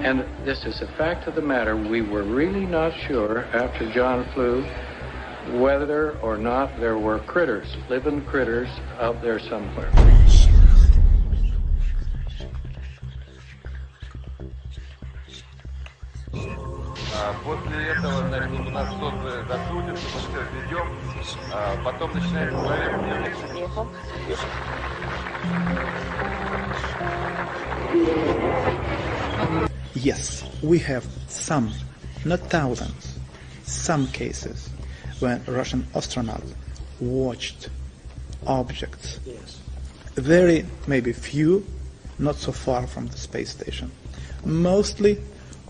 And this is a fact of the matter. We were really not sure after John flew whether or not there were critters, living critters out there somewhere. После этого, значит, у нас что-то закрутится, мы все ведем, потом начинаем говорить. Yes, we have some, not thousands, some cases when Russian astronauts watched objects. Yes. Very, maybe few, not so far from the space station. Mostly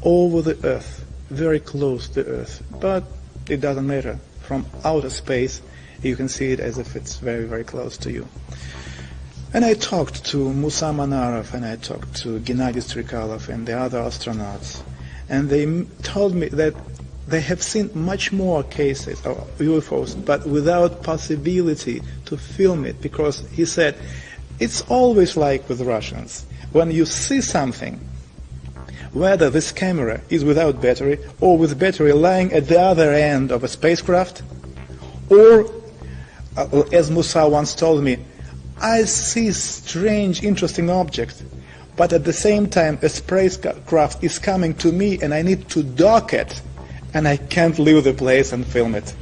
over the Earth, very close to Earth, but it doesn't matter. From outer space, you can see it as if it's very, very close to you. And I talked to Musa Manarov and I talked to Gennady Strikalov and the other astronauts, and they told me that they have seen much more cases of UFOs, but without possibility to film it, because he said, it's always like with Russians. When you see something, whether this camera is without battery or with battery lying at the other end of a spacecraft, or, as Musa once told me, I see strange, interesting object, but at the same time a spacecraft is coming to me and I need to dock it, and I can't leave the place and film it.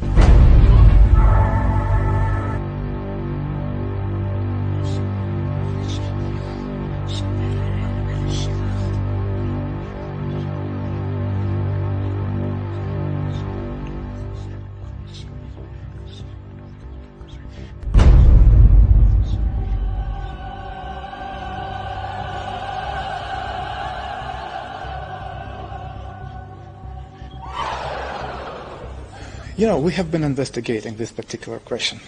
You know, we have been investigating this particular question,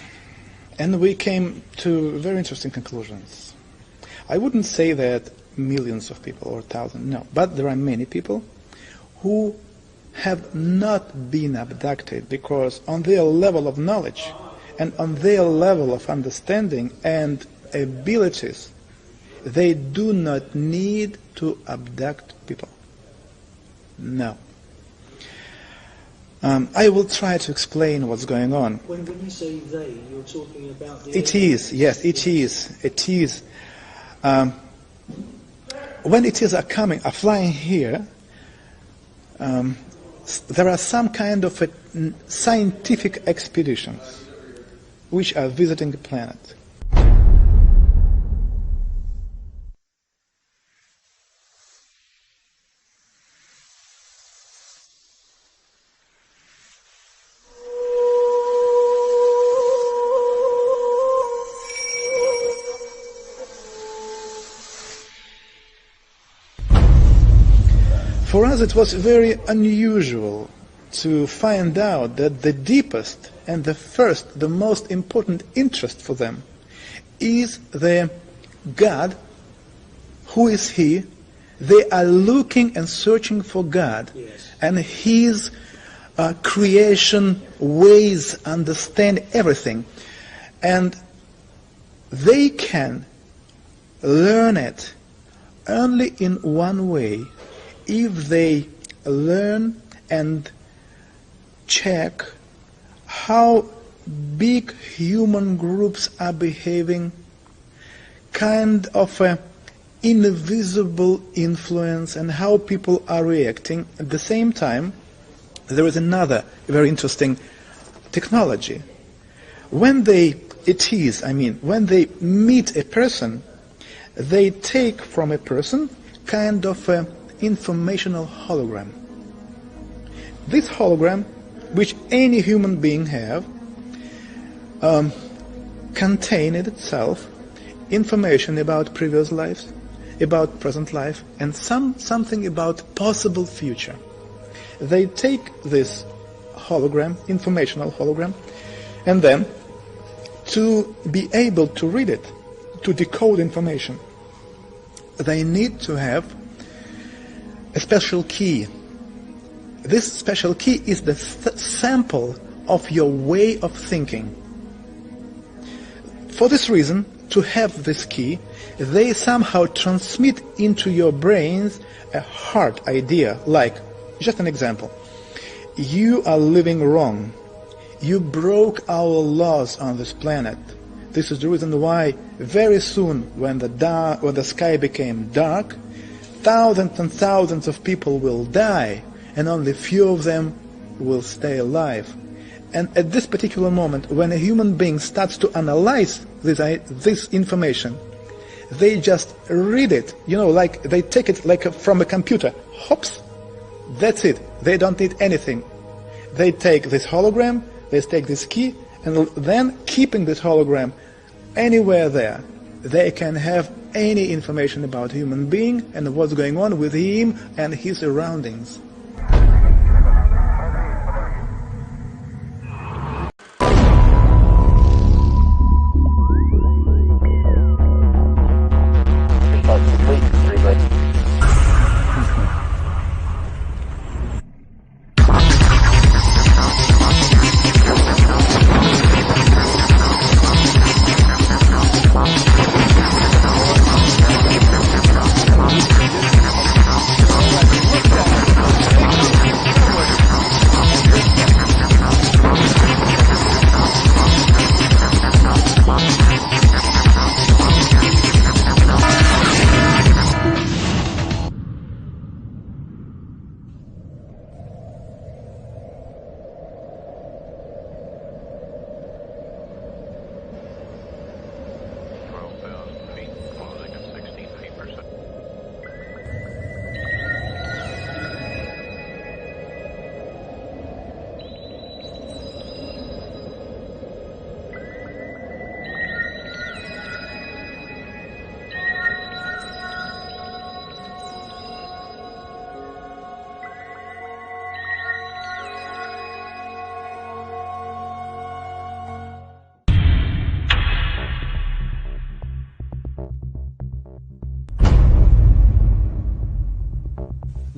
and we came to very interesting conclusions. I wouldn't say that millions of people or thousands, no, but there are many people who have not been abducted because on their level of knowledge and on their level of understanding and abilities, they do not need to abduct people. No. I will try to explain what's going on. When you say they, you're talking about the... It is, yes, it is. It is. when it is flying here, there are some kind of scientific expeditions which are visiting the planet. For us, it was very unusual to find out that the deepest and the most important interest for them is the God. Who is He? They are looking and searching for God, and His creation ways, understand everything. And they can learn it only in one way: if they learn and check how big human groups are behaving, kind of an invisible influence, and how people are reacting. At the same time, there is another very interesting technology. When they meet a person, they take from a person kind of a informational hologram. This hologram, which any human being have, contain in itself information about previous lives, about present life, and something about possible future. They take this hologram, informational hologram, and then to be able to read it, to decode information, they need to have a special key. This special key is the sample of your way of thinking. For this reason, to have this key, they somehow transmit into your brains a hard idea, like, just an example, you are living wrong. You broke our laws on this planet. This is the reason why very soon, when the sky became dark, thousands and thousands of people will die, and only few of them will stay alive. And at this particular moment, when a human being starts to analyze this information, they just read it, like they take it like from a computer. Hops, that's it. They don't need anything. They take this hologram, they take this key, and then keeping this hologram anywhere there, they can have any information about human being and what's going on with him and his surroundings.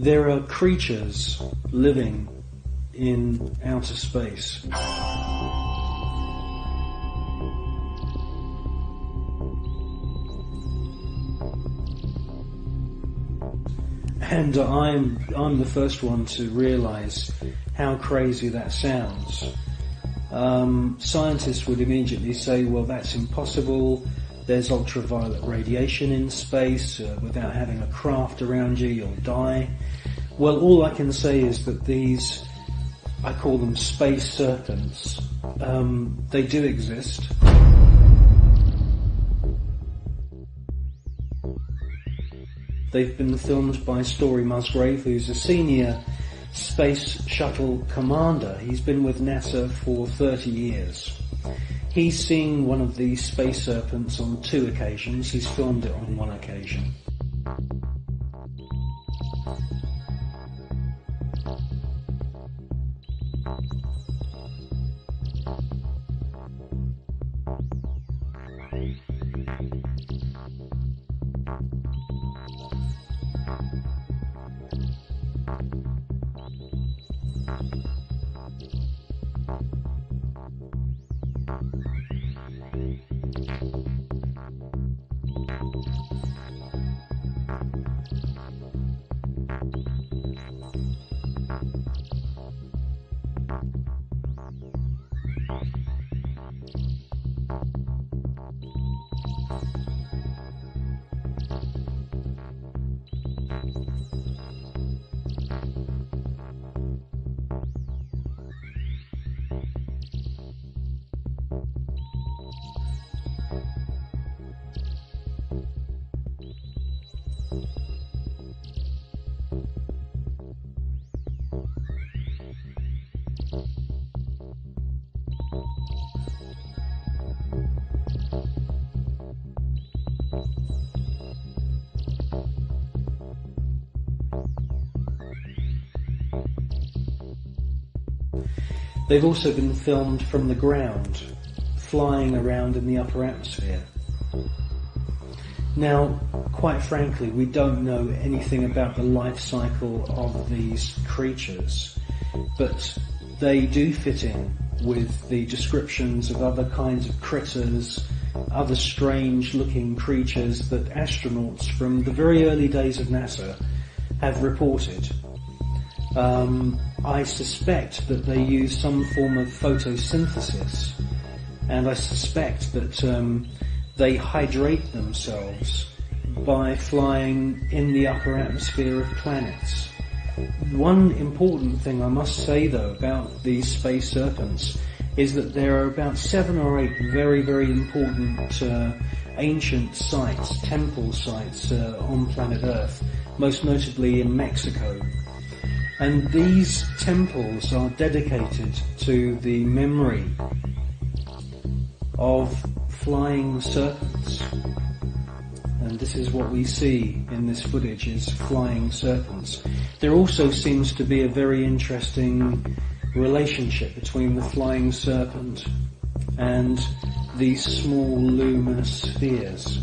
There are creatures living in outer space. And I'm the first one to realize how crazy that sounds. Scientists would immediately say, well, that's impossible. there's ultraviolet radiation in space. Without having a craft around you, you'll die. Well, all I can say is that these, I call them space serpents, they do exist. They've been filmed by Story Musgrave, who's a senior space shuttle commander. He's been with NASA for 30 years. He's seen one of these space serpents on 2 occasions. He's filmed it on 1 occasion. They've also been filmed from the ground, flying around in the upper atmosphere. Now, quite frankly, we don't know anything about the life cycle of these creatures, but they do fit in with the descriptions of other kinds of critters, other strange-looking creatures that astronauts from the very early days of NASA have reported. I suspect that they use some form of photosynthesis, and I suspect that they hydrate themselves by flying in the upper atmosphere of planets. One important thing I must say, though, about these space serpents is that there are about 7 or 8 very, very important ancient sites, temple sites on planet Earth, most notably in Mexico. And these temples are dedicated to the memory of flying serpents. And this is what we see in this footage, is flying serpents. There also seems to be a very interesting relationship between the flying serpent and these small luminous spheres.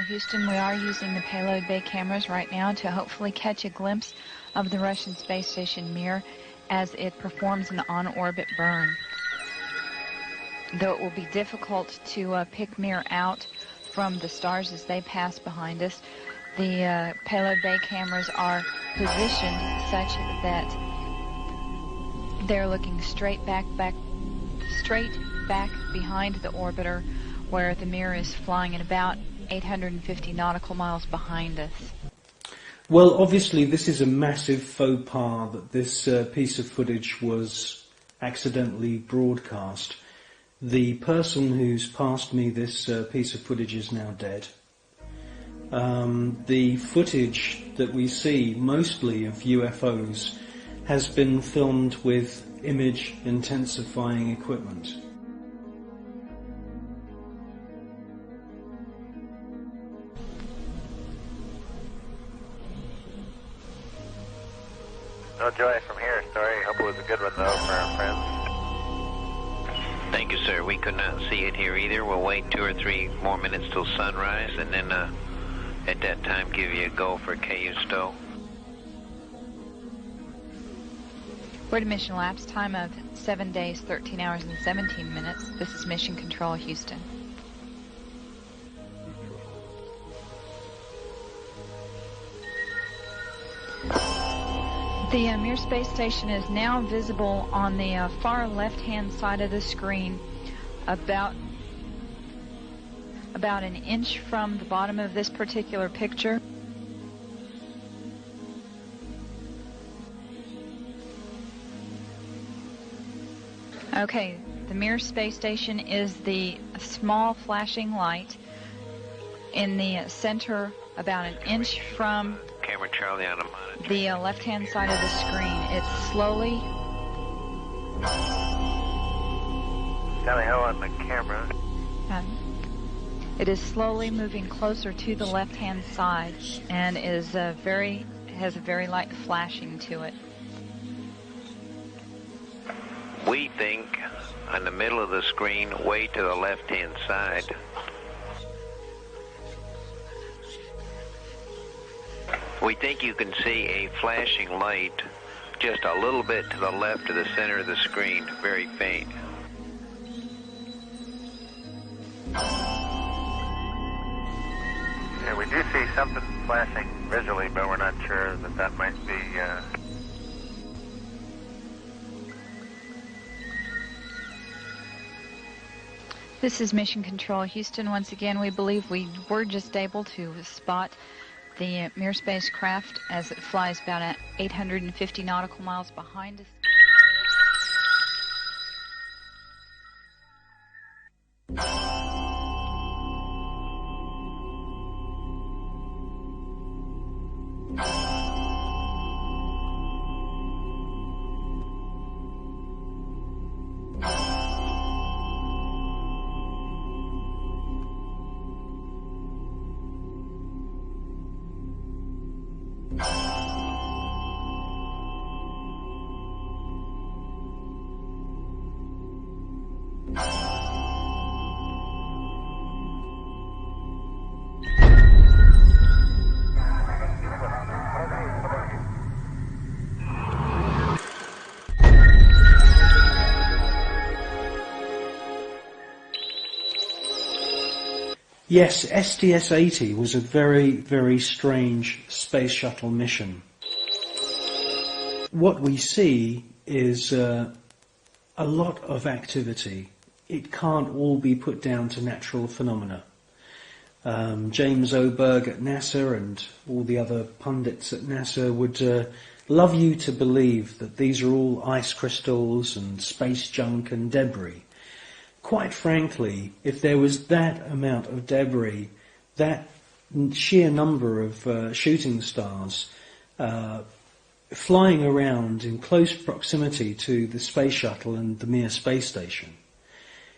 Houston, we are using the payload bay cameras right now to hopefully catch a glimpse of the Russian space station Mir as it performs an on-orbit burn. Though it will be difficult to pick Mir out from the stars as they pass behind us, the payload bay cameras are positioned such that they're looking straight back behind the orbiter, where the Mir is flying at about 850 nautical miles behind us. Well, obviously this is a massive faux pas that this piece of footage was accidentally broadcast. The person who's passed me this piece of footage is now dead. The footage that we see, mostly of UFOs, has been filmed with image intensifying equipment. enjoy from here, story. Hope it was a good one, though, for our friends. Thank you, sir. We could not see it here either. We'll wait 2 or 3 more minutes till sunrise, and then at that time give you a go for KU Stowe. We're at a mission lapse time of 7 days, 13 hours, and 17 minutes. This is Mission Control, Houston. The Mir space station is now visible on the far left-hand side of the screen, about an inch from the bottom of this particular picture. Okay, the Mir space station is the small flashing light in the center, about an inch from Camera Charlie on a monitor. the left-hand side of the screen. It's slowly... Tally ho on the camera. It is slowly moving closer to the left-hand side and is has a very light flashing to it. We think on the middle of the screen, way to the left-hand side. We think you can see a flashing light just a little bit to the left of the center of the screen, very faint. Yeah, we do see something flashing visually, but we're not sure that might be... This is Mission Control, Houston. Once again, we believe we were just able to spot the Mir spacecraft as it flies about at 850 nautical miles behind us. Yes, STS-80 was a very, very strange space shuttle mission. What we see is a lot of activity. It can't all be put down to natural phenomena. James Oberg at NASA and all the other pundits at NASA would love you to believe that these are all ice crystals and space junk and debris. Quite frankly, if there was that amount of debris, that sheer number of shooting stars flying around in close proximity to the space shuttle and the Mir space station,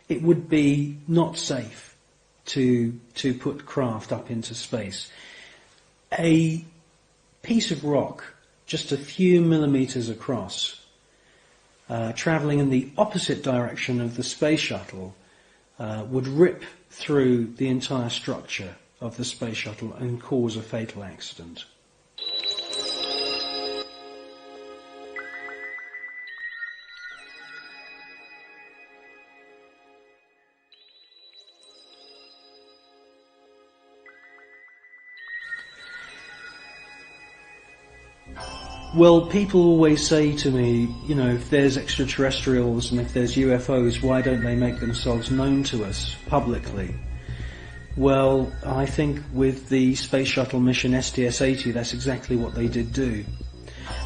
it would be not safe to put craft up into space. A piece of rock just a few millimeters across, travelling in the opposite direction of the space shuttle, would rip through the entire structure of the space shuttle and cause a fatal accident. Well, people always say to me, you know, if there's extraterrestrials and if there's UFOs, why don't they make themselves known to us publicly? Well, I think with the space shuttle mission STS-80, that's exactly what they did do.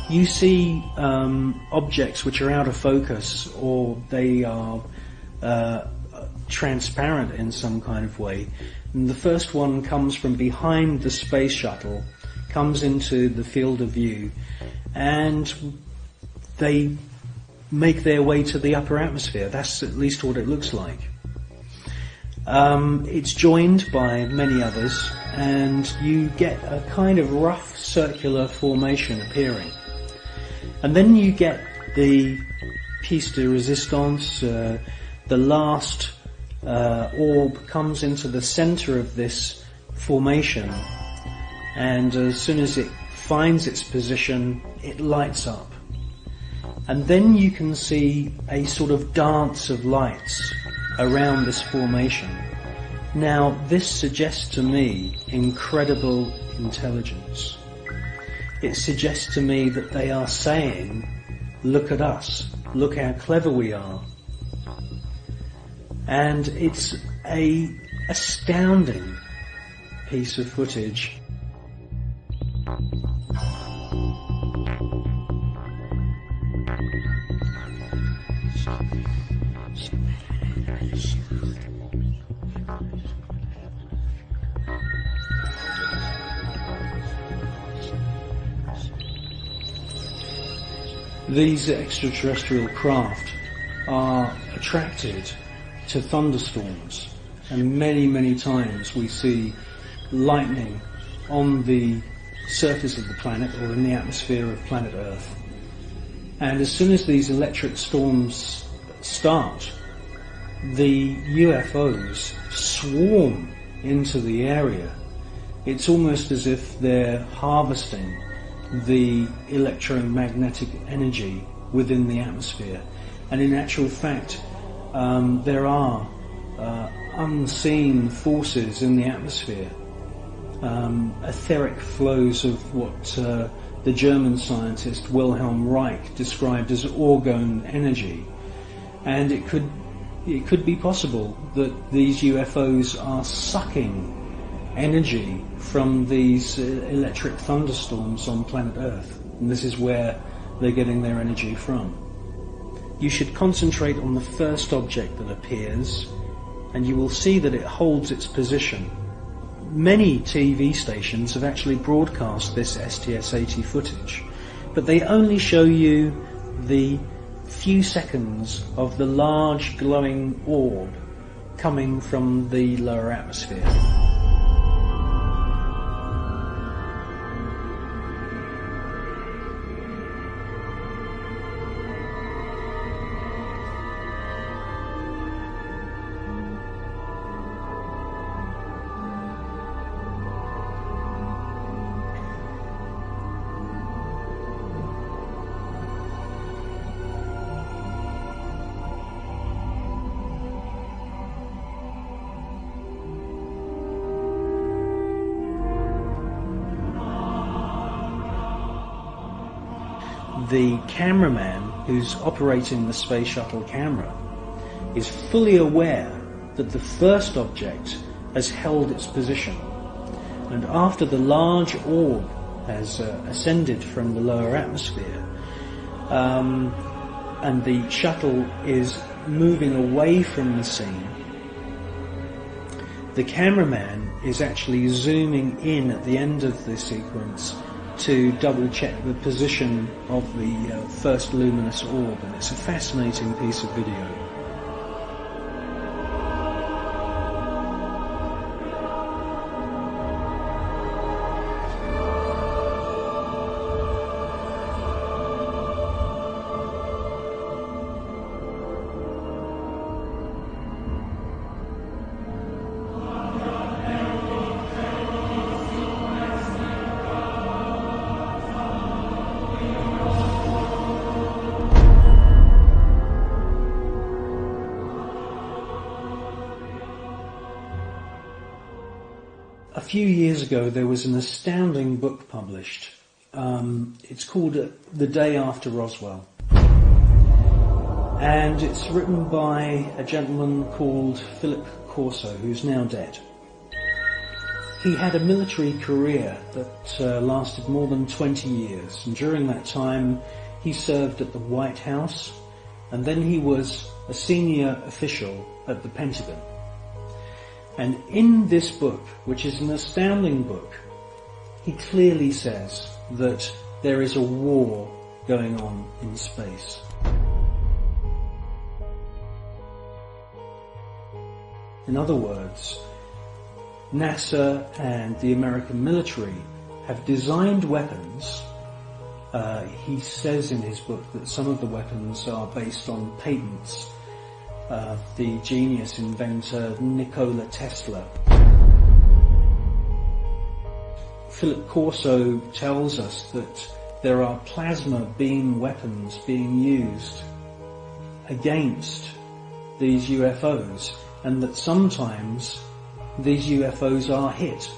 You see objects which are out of focus, or they are transparent in some kind of way. And the first one comes from behind the space shuttle, comes into the field of view, and they make their way to the upper atmosphere. That's at least what it looks like. It's joined by many others, and you get a kind of rough circular formation appearing. And then you get the piece de resistance, the last orb comes into the center of this formation, and as soon as it finds its position, it lights up. And then you can see a sort of dance of lights around this formation. Now, this suggests to me incredible intelligence. It suggests to me that they are saying, look at us, look how clever we are. And it's an astounding piece of footage. These extraterrestrial craft are attracted to thunderstorms, and many times we see lightning on the surface of the planet or in the atmosphere of planet Earth. And as soon as these electric storms start, the UFOs swarm into the area. It's almost as if they're harvesting the electromagnetic energy within the atmosphere. And in actual fact, there are unseen forces in the atmosphere, etheric flows of what the German scientist Wilhelm Reich described as orgone energy. And it could be possible that these UFOs are sucking energy from these electric thunderstorms on planet Earth, and this is where they're getting their energy from. You should concentrate on the first object that appears, and you will see that it holds its position. Many TV stations have actually broadcast this STS-80 footage, but they only show you the few seconds of the large glowing orb coming from the lower atmosphere. The cameraman who's operating the space shuttle camera is fully aware that the first object has held its position, and after the large orb has ascended from the lower atmosphere and the shuttle is moving away from the scene, the cameraman is actually zooming in at the end of the sequence to double check the position of the first luminous orb, and it's a fascinating piece of video. A few years ago there was an astounding book published. It's called The Day After Roswell. And it's written by a gentleman called Philip Corso, who's now dead. He had a military career that lasted more than 20 years, and during that time he served at the White House, and then he was a senior official at the Pentagon. And in this book, which is an astounding book, he clearly says that there is a war going on in space. In other words, NASA and the American military have designed weapons He says in his book that some of the weapons are based on patents of the genius inventor Nikola Tesla. Philip Corso tells us that there are plasma beam weapons being used against these UFOs, and that sometimes these UFOs are hit.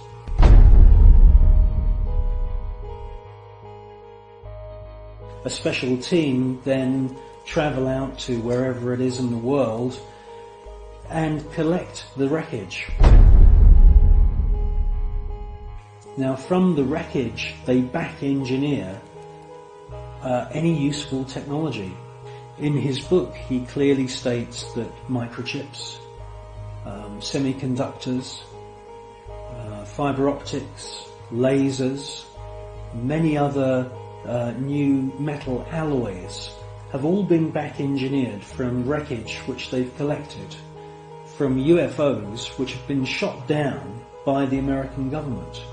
A special team then travel out to wherever it is in the world and collect the wreckage. Now, from the wreckage, they back engineer any useful technology. In his book, he clearly states that microchips, semiconductors, fiber optics, lasers, many other new metal alloys have all been back engineered from wreckage which they've collected from UFOs which have been shot down by the American government.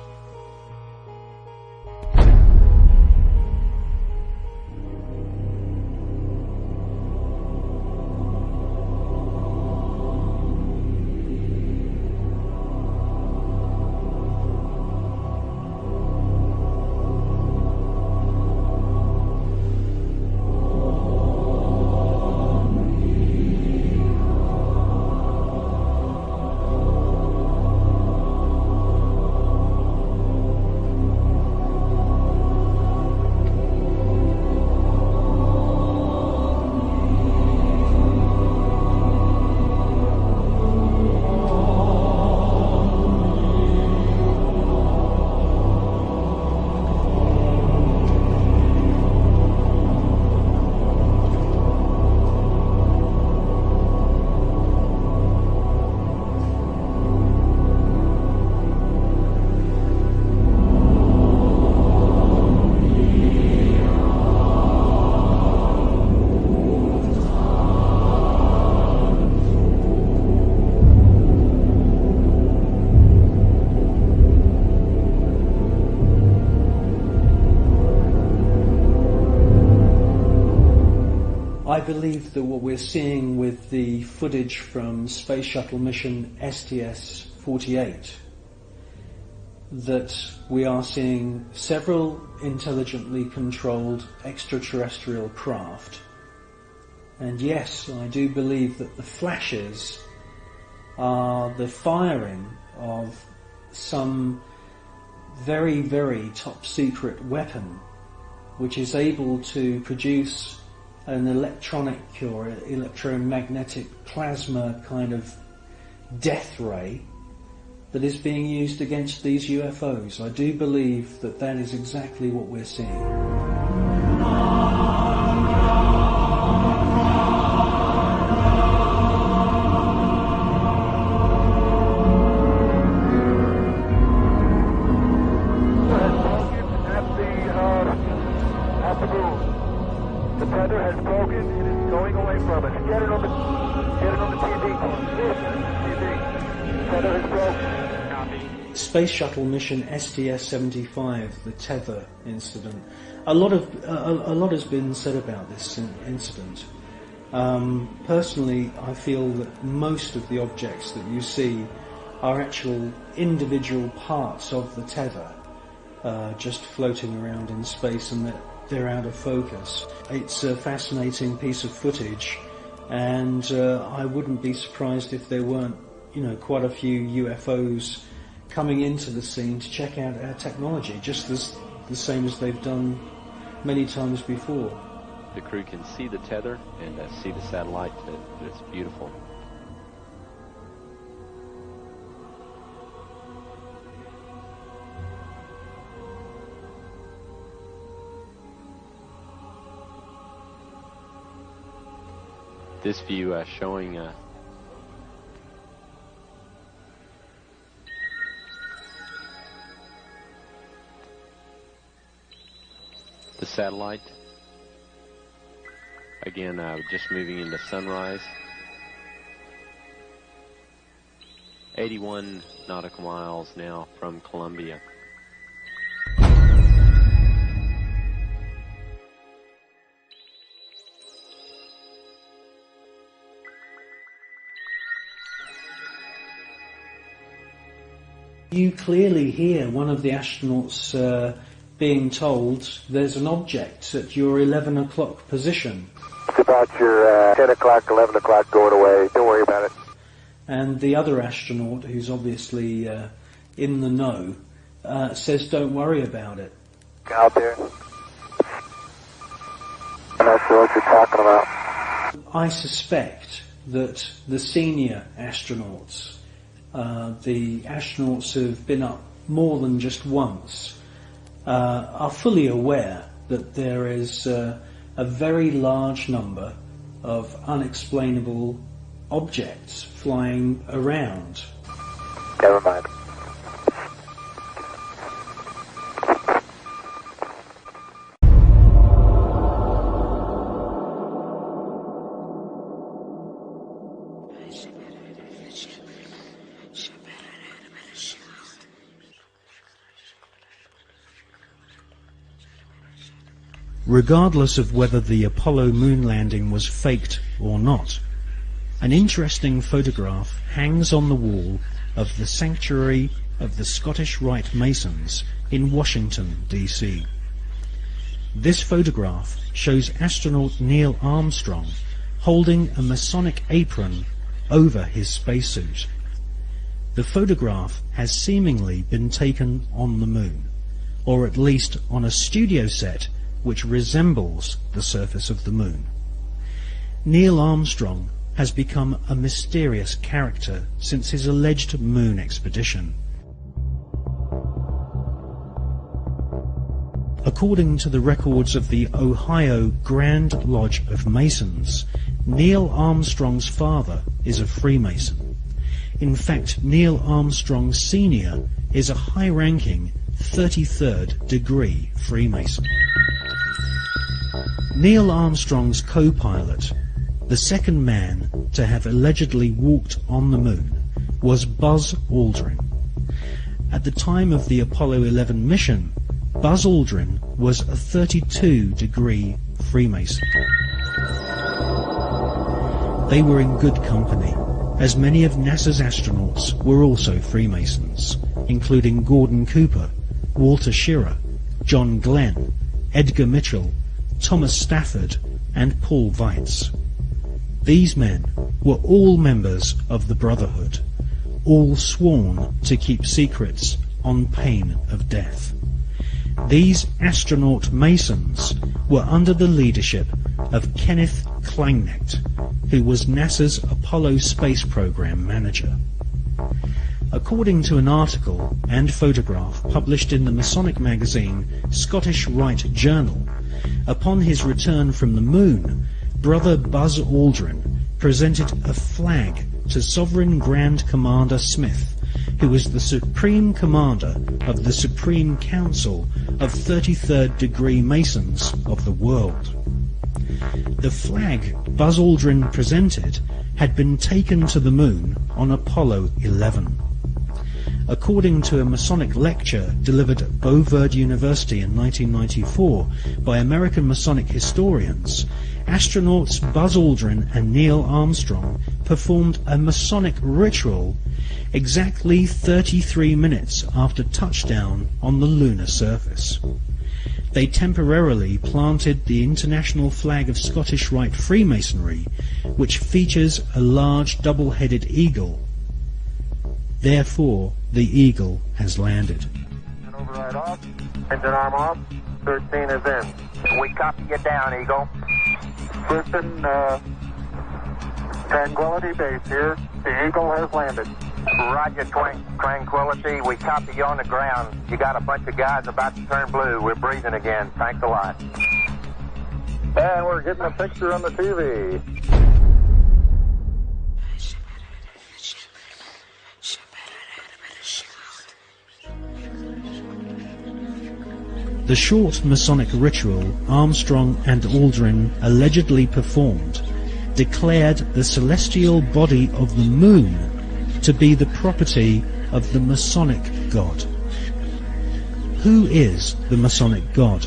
I believe that what we're seeing with the footage from Space Shuttle mission STS-48, that we are seeing several intelligently controlled extraterrestrial craft. And yes, I do believe that the flashes are the firing of some very, very top secret weapon which is able to produce an electronic or electromagnetic plasma kind of death ray that is being used against these UFOs. I do believe that that is exactly what we're seeing. Space Shuttle mission STS-75, the tether incident. A lot has been said about this incident. Personally, I feel that most of the objects that you see are actual individual parts of the tether, just floating around in space, and that they're out of focus. It's a fascinating piece of footage, and I wouldn't be surprised if there weren't, quite a few UFOs coming into the scene to check out our technology, just the same as they've done many times before. The crew can see the tether and see the satellite. It's beautiful. This view showing the satellite. Again, just moving into sunrise. 81 nautical miles now from Columbia. You clearly hear one of the astronauts being told there's an object at your 11 o'clock position. It's about your 10 o'clock, 11 o'clock going away. Don't worry about it. And the other astronaut, who's obviously in the know, says don't worry about it. Out there. I'm not sure what you're talking about. I suspect that the senior astronauts, the astronauts who've been up more than just once, are fully aware that there is a very large number of unexplainable objects flying around. Never mind. Regardless of whether the Apollo moon landing was faked or not, an interesting photograph hangs on the wall of the Sanctuary of the Scottish Rite Masons in Washington, D.C. This photograph shows astronaut Neil Armstrong holding a Masonic apron over his spacesuit. The photograph has seemingly been taken on the moon, or at least on a studio set which resembles the surface of the moon. Neil Armstrong has become a mysterious character since his alleged moon expedition. According to the records of the Ohio Grand Lodge of Masons, Neil Armstrong's father is a Freemason. In fact, Neil Armstrong Sr. is a high-ranking 33rd degree Freemason. Neil Armstrong's co-pilot, the second man to have allegedly walked on the moon, was Buzz Aldrin. At the time of the Apollo 11 mission, Buzz Aldrin was a 32 degree Freemason. They were in good company, as many of NASA's astronauts were also Freemasons, including Gordon Cooper, Walter Schirra, John Glenn, Edgar Mitchell, Thomas Stafford, and Paul Weitz. These men were all members of the Brotherhood, all sworn to keep secrets on pain of death. These astronaut Masons were under the leadership of Kenneth Kleineknecht, who was NASA's Apollo space program manager. According to an article and photograph published in the Masonic magazine Scottish Rite Journal, upon his return from the moon, Brother Buzz Aldrin presented a flag to Sovereign Grand Commander Smith, who was the Supreme Commander of the Supreme Council of 33rd degree Masons of the world. The flag Buzz Aldrin presented had been taken to the moon on Apollo 11. According to a Masonic lecture delivered at Beauverde University in 1994 by American Masonic historians, astronauts Buzz Aldrin and Neil Armstrong performed a Masonic ritual exactly 33 minutes after touchdown on the lunar surface. They temporarily planted the international flag of Scottish Rite Freemasonry, which features a large double-headed eagle. Therefore, the eagle has landed. Override off. Engine arm off. 13 is in. We copy you down, Eagle. Houston, Tranquility Base here. The Eagle has landed. Roger, Tranquility. We copy you on the ground. You got a bunch of guys about to turn blue. We're breathing again. Thanks a lot. And we're getting a picture on the TV. The short Masonic ritual Armstrong and Aldrin allegedly performed declared the celestial body of the moon to be the property of the Masonic God. Who is the Masonic God?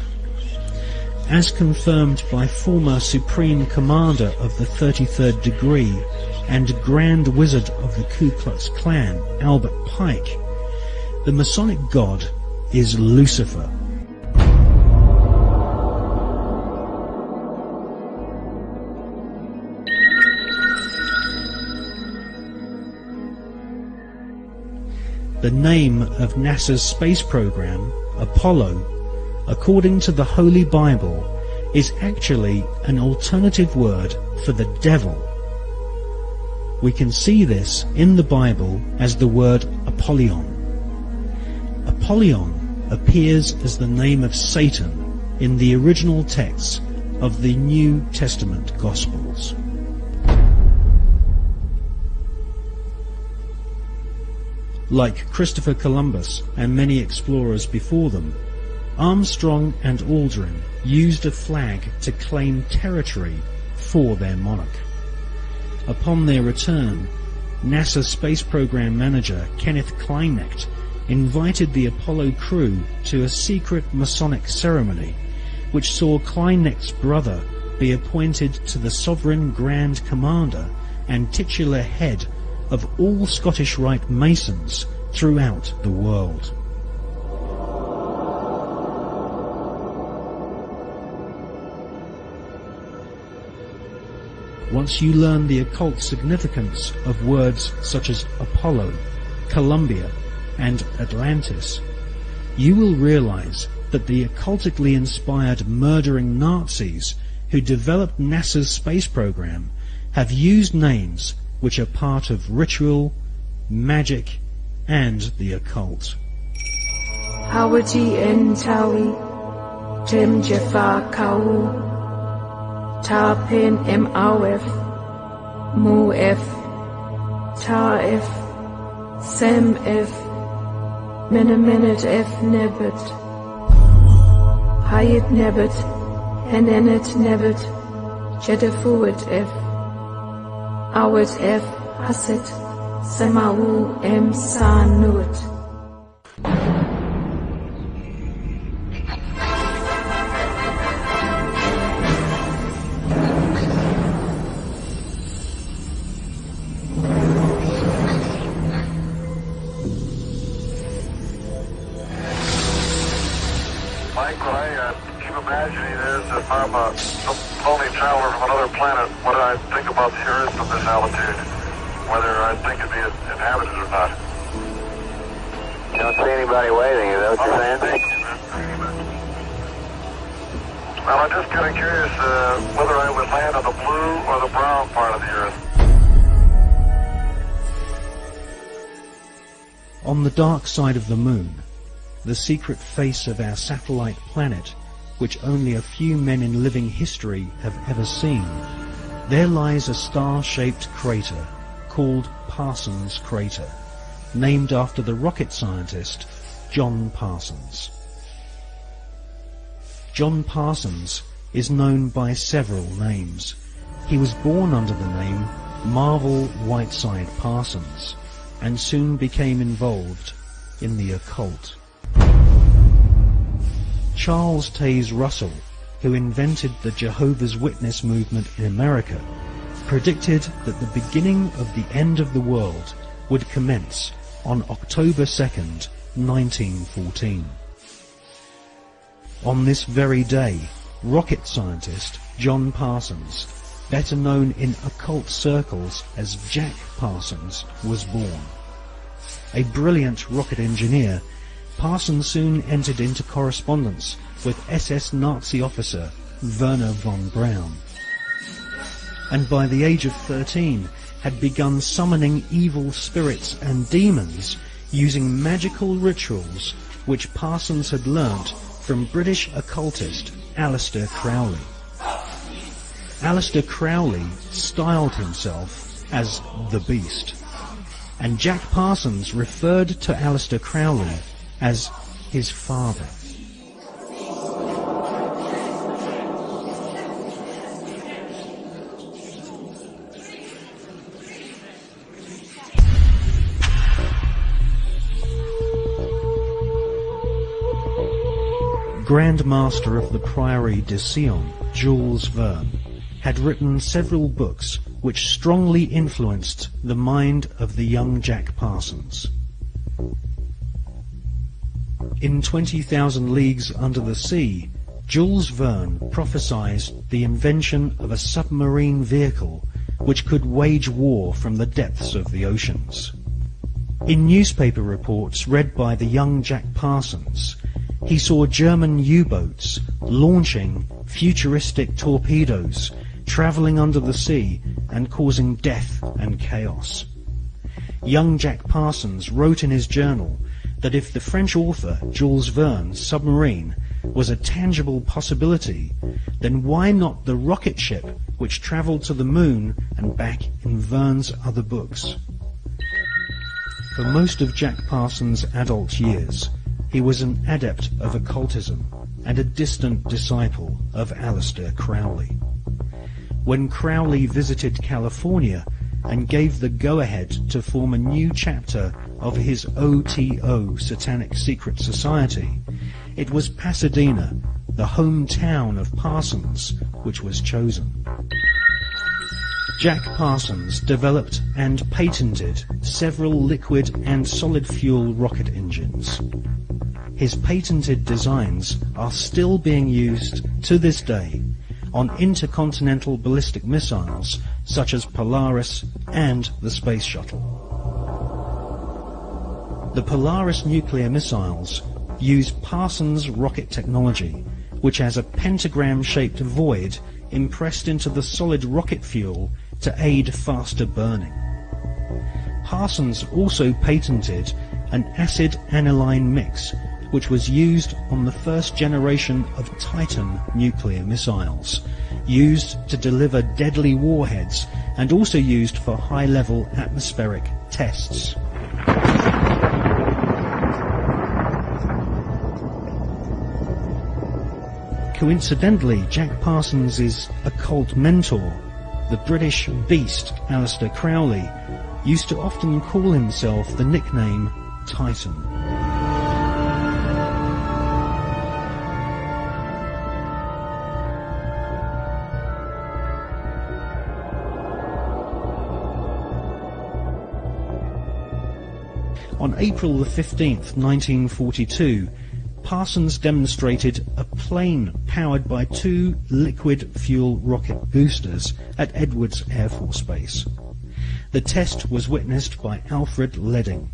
As confirmed by former Supreme Commander of the 33rd degree and Grand Wizard of the Ku Klux Klan, Albert Pike, The Masonic god is Lucifer. The name of NASA's space program, Apollo, according to the Holy Bible, is actually an alternative word for the devil. We can see this in the Bible as the word Apollyon. Apollyon appears as the name of Satan in the original texts of the New Testament Gospels. Like Christopher Columbus and many explorers before them, Armstrong and Aldrin used a flag to claim territory for their monarch. Upon their return, NASA Space Program Manager Kenneth Kleinecht invited the Apollo crew to a secret Masonic ceremony which saw Kleinecht's brother be appointed to the Sovereign Grand Commander and titular head of all Scottish Rite Masons throughout the world. Once you learn the occult significance of words such as Apollo, Columbia, and Atlantis, you will realize that the occultically inspired murdering Nazis who developed NASA's space program have used names which are part of ritual, magic, and the occult. Hawati Entawi, Tem Jafar Kau, Tarpen Mof, Mof, Tarf, Sem F, Menemenet F Nebet, Hayat Nebet, Henenet Nebet, Jedefuet F, Awet F Haset, Semau M Sanut. Mike, what I keep imagining is if I'm a lonely traveler from another planet, what I think about the Earth from this altitude, whether I think it'd be inhabited or not. You don't see anybody waving, is that what you're saying? Well, I'm just kind of curious whether I would land on the blue or the brown part of the Earth. On the dark side of the moon, the secret face of our satellite planet, which only a few men in living history have ever seen, there lies a star-shaped crater called Parsons Crater, named after the rocket scientist John Parsons. John Parsons is known by several names. He was born under the name Marvel Whiteside Parsons and soon became involved in the occult. Charles Taze Russell, who invented the Jehovah's Witness movement in America, predicted that the beginning of the end of the world would commence on October 2nd, 1914. On this very day, rocket scientist John Parsons, better known in occult circles as Jack Parsons, was born. A brilliant rocket engineer, Parsons soon entered into correspondence with SS Nazi officer Werner von Braun, and by the age of 13 had begun summoning evil spirits and demons using magical rituals which Parsons had learnt from British occultist Aleister Crowley. Aleister Crowley styled himself as the Beast, and Jack Parsons referred to Aleister Crowley as his father. Grand Master of the Priory de Sion, Jules Verne, had written several books which strongly influenced the mind of the young Jack Parsons. In 20,000 Leagues Under the Sea, Jules Verne prophesied the invention of a submarine vehicle which could wage war from the depths of the oceans. In newspaper reports read by the young Jack Parsons, he saw German U-boats launching futuristic torpedoes, travelling under the sea and causing death and chaos. Young Jack Parsons wrote in his journal that if the French author Jules Verne's submarine was a tangible possibility, then why not the rocket ship which travelled to the moon and back in Verne's other books? For most of Jack Parsons' adult years, he was an adept of occultism and a distant disciple of Aleister Crowley. When Crowley visited California and gave the go-ahead to form a new chapter of his OTO Satanic Secret Society, it was Pasadena, the hometown of Parsons, which was chosen. Jack Parsons developed and patented several liquid and solid fuel rocket engines. His patented designs are still being used to this day on intercontinental ballistic missiles such as Polaris and the Space Shuttle. The Polaris nuclear missiles use Parsons rocket technology, which has a pentagram-shaped void impressed into the solid rocket fuel to aid faster burning. Parsons also patented an acid aniline mix, which was used on the first generation of Titan nuclear missiles, used to deliver deadly warheads and also used for high-level atmospheric tests. Coincidentally, Jack Parsons' occult mentor, the British beast Aleister Crowley, used to often call himself the nickname Titan. On April the 15th, 1942, Parsons demonstrated a plane powered by 2 liquid fuel rocket boosters at Edwards Air Force Base. The test was witnessed by Alfred Ledding,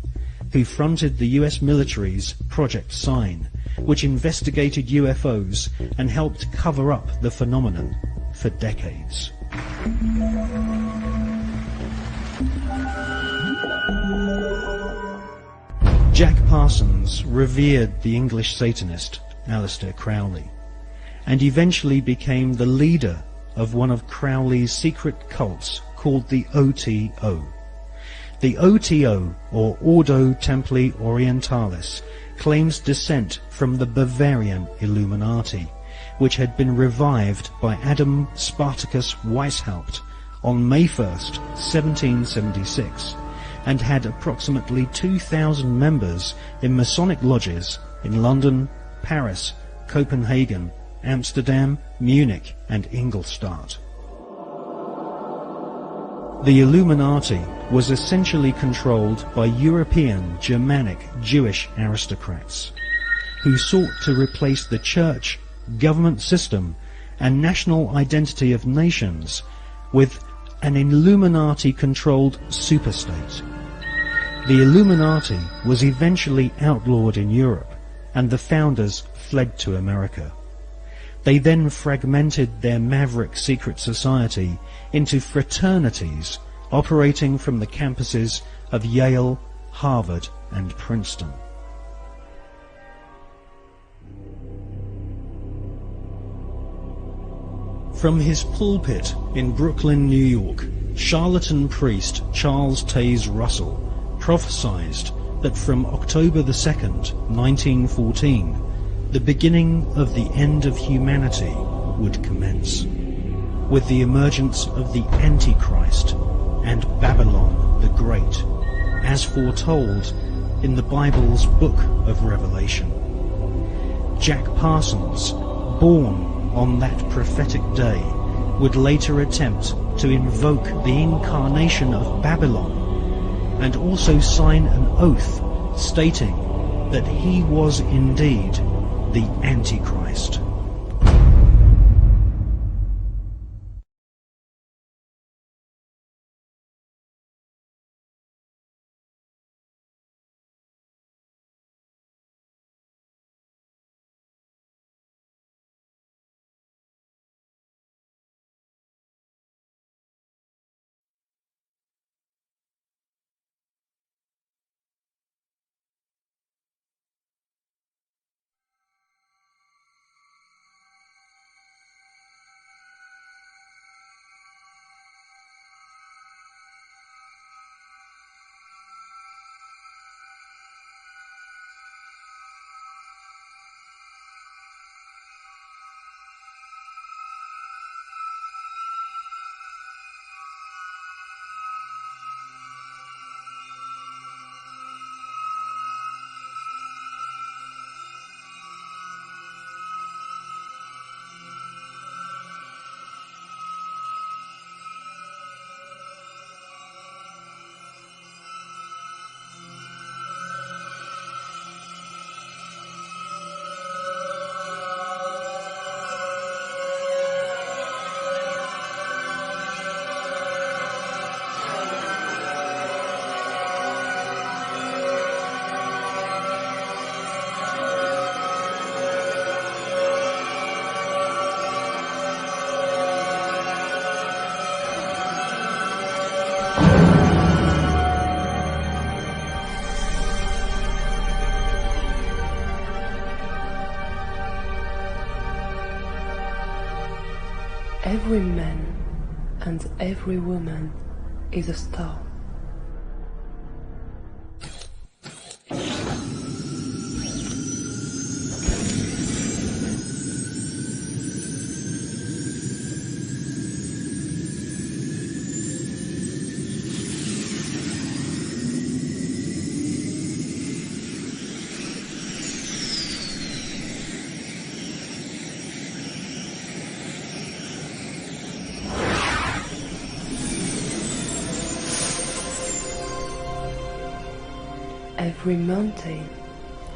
who fronted the US military's Project Sign, which investigated UFOs and helped cover up the phenomenon for decades. Jack Parsons revered the English Satanist Aleister Crowley, and eventually became the leader of one of Crowley's secret cults called the OTO. The OTO, or Ordo Templi Orientalis, claims descent from the Bavarian Illuminati, which had been revived by Adam Spartacus Weishaupt on May 1st, 1776, and had approximately 2,000 members in Masonic lodges in London, Paris, Copenhagen, Amsterdam, Munich and Ingolstadt. The Illuminati was essentially controlled by European, Germanic, Jewish aristocrats, who sought to replace the church, government system and national identity of nations with an Illuminati-controlled superstate. The Illuminati was eventually outlawed in Europe, and the founders fled to America. They then fragmented their maverick secret society into fraternities operating from the campuses of Yale, Harvard, and Princeton. From his pulpit in Brooklyn, New York, charlatan priest Charles Taze Russell prophesied that from October the 2nd, 1914, the beginning of the end of humanity would commence, with the emergence of the Antichrist and Babylon the Great, as foretold in the Bible's Book of Revelation. Jack Parsons, born on that prophetic day, would later attempt to invoke the incarnation of Babylon and also sign an oath stating that he was indeed the Antichrist. Every man and every woman is a star. Every mountain,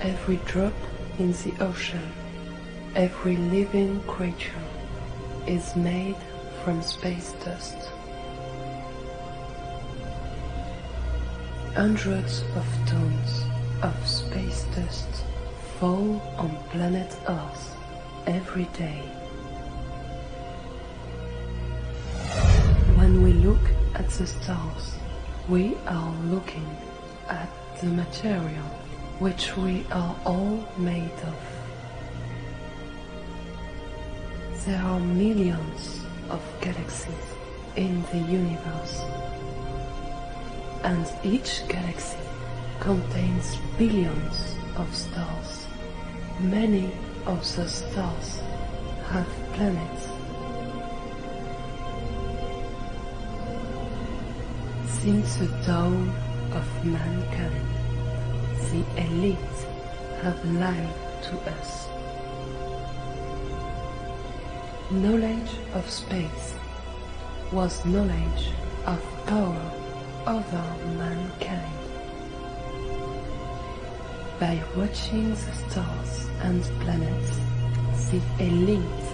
every drop in the ocean, every living creature is made from space dust. Hundreds of tons of space dust fall on planet Earth every day. When we look at the stars, we are looking at the material which we are all made of. There are millions of galaxies in the universe, and each galaxy contains billions of stars. Many of the stars have planets. Since the dawn of mankind, the elite have lied to us. Knowledge of space was knowledge of power over mankind. By watching the stars and planets, the elite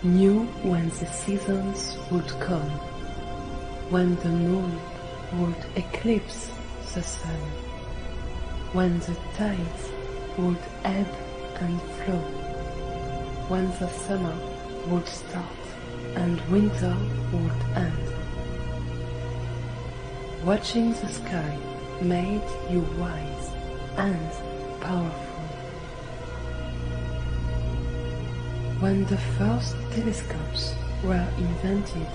knew when the seasons would come, when the moon would eclipse the sun, when the tides would ebb and flow, when the summer would start and winter would end. Watching the sky made you wise and powerful. When the first telescopes were invented,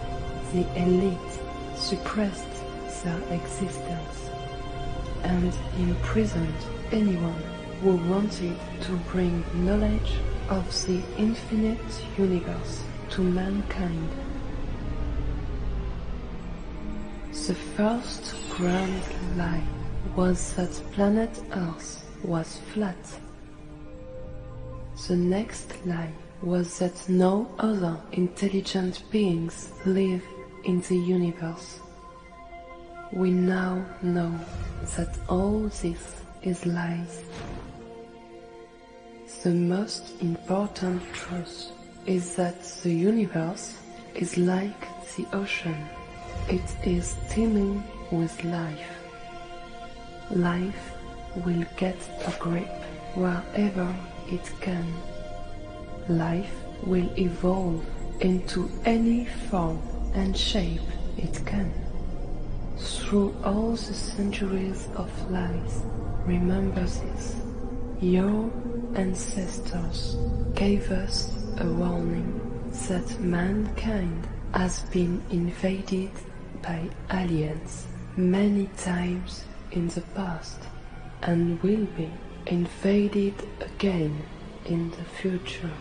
the elite suppressed their existence and imprisoned anyone who wanted to bring knowledge of the infinite universe to mankind. The first grand lie was that planet Earth was flat. The next lie was that no other intelligent beings live in the universe. We now know that all this is lies. The most important truth is that the universe is like the ocean. It is teeming with life. Life will get a grip wherever it can. Life will evolve into any form and shape it can. Through all the centuries of life, remember this. Your ancestors gave us a warning that mankind has been invaded by aliens many times in the past and will be invaded again in the future.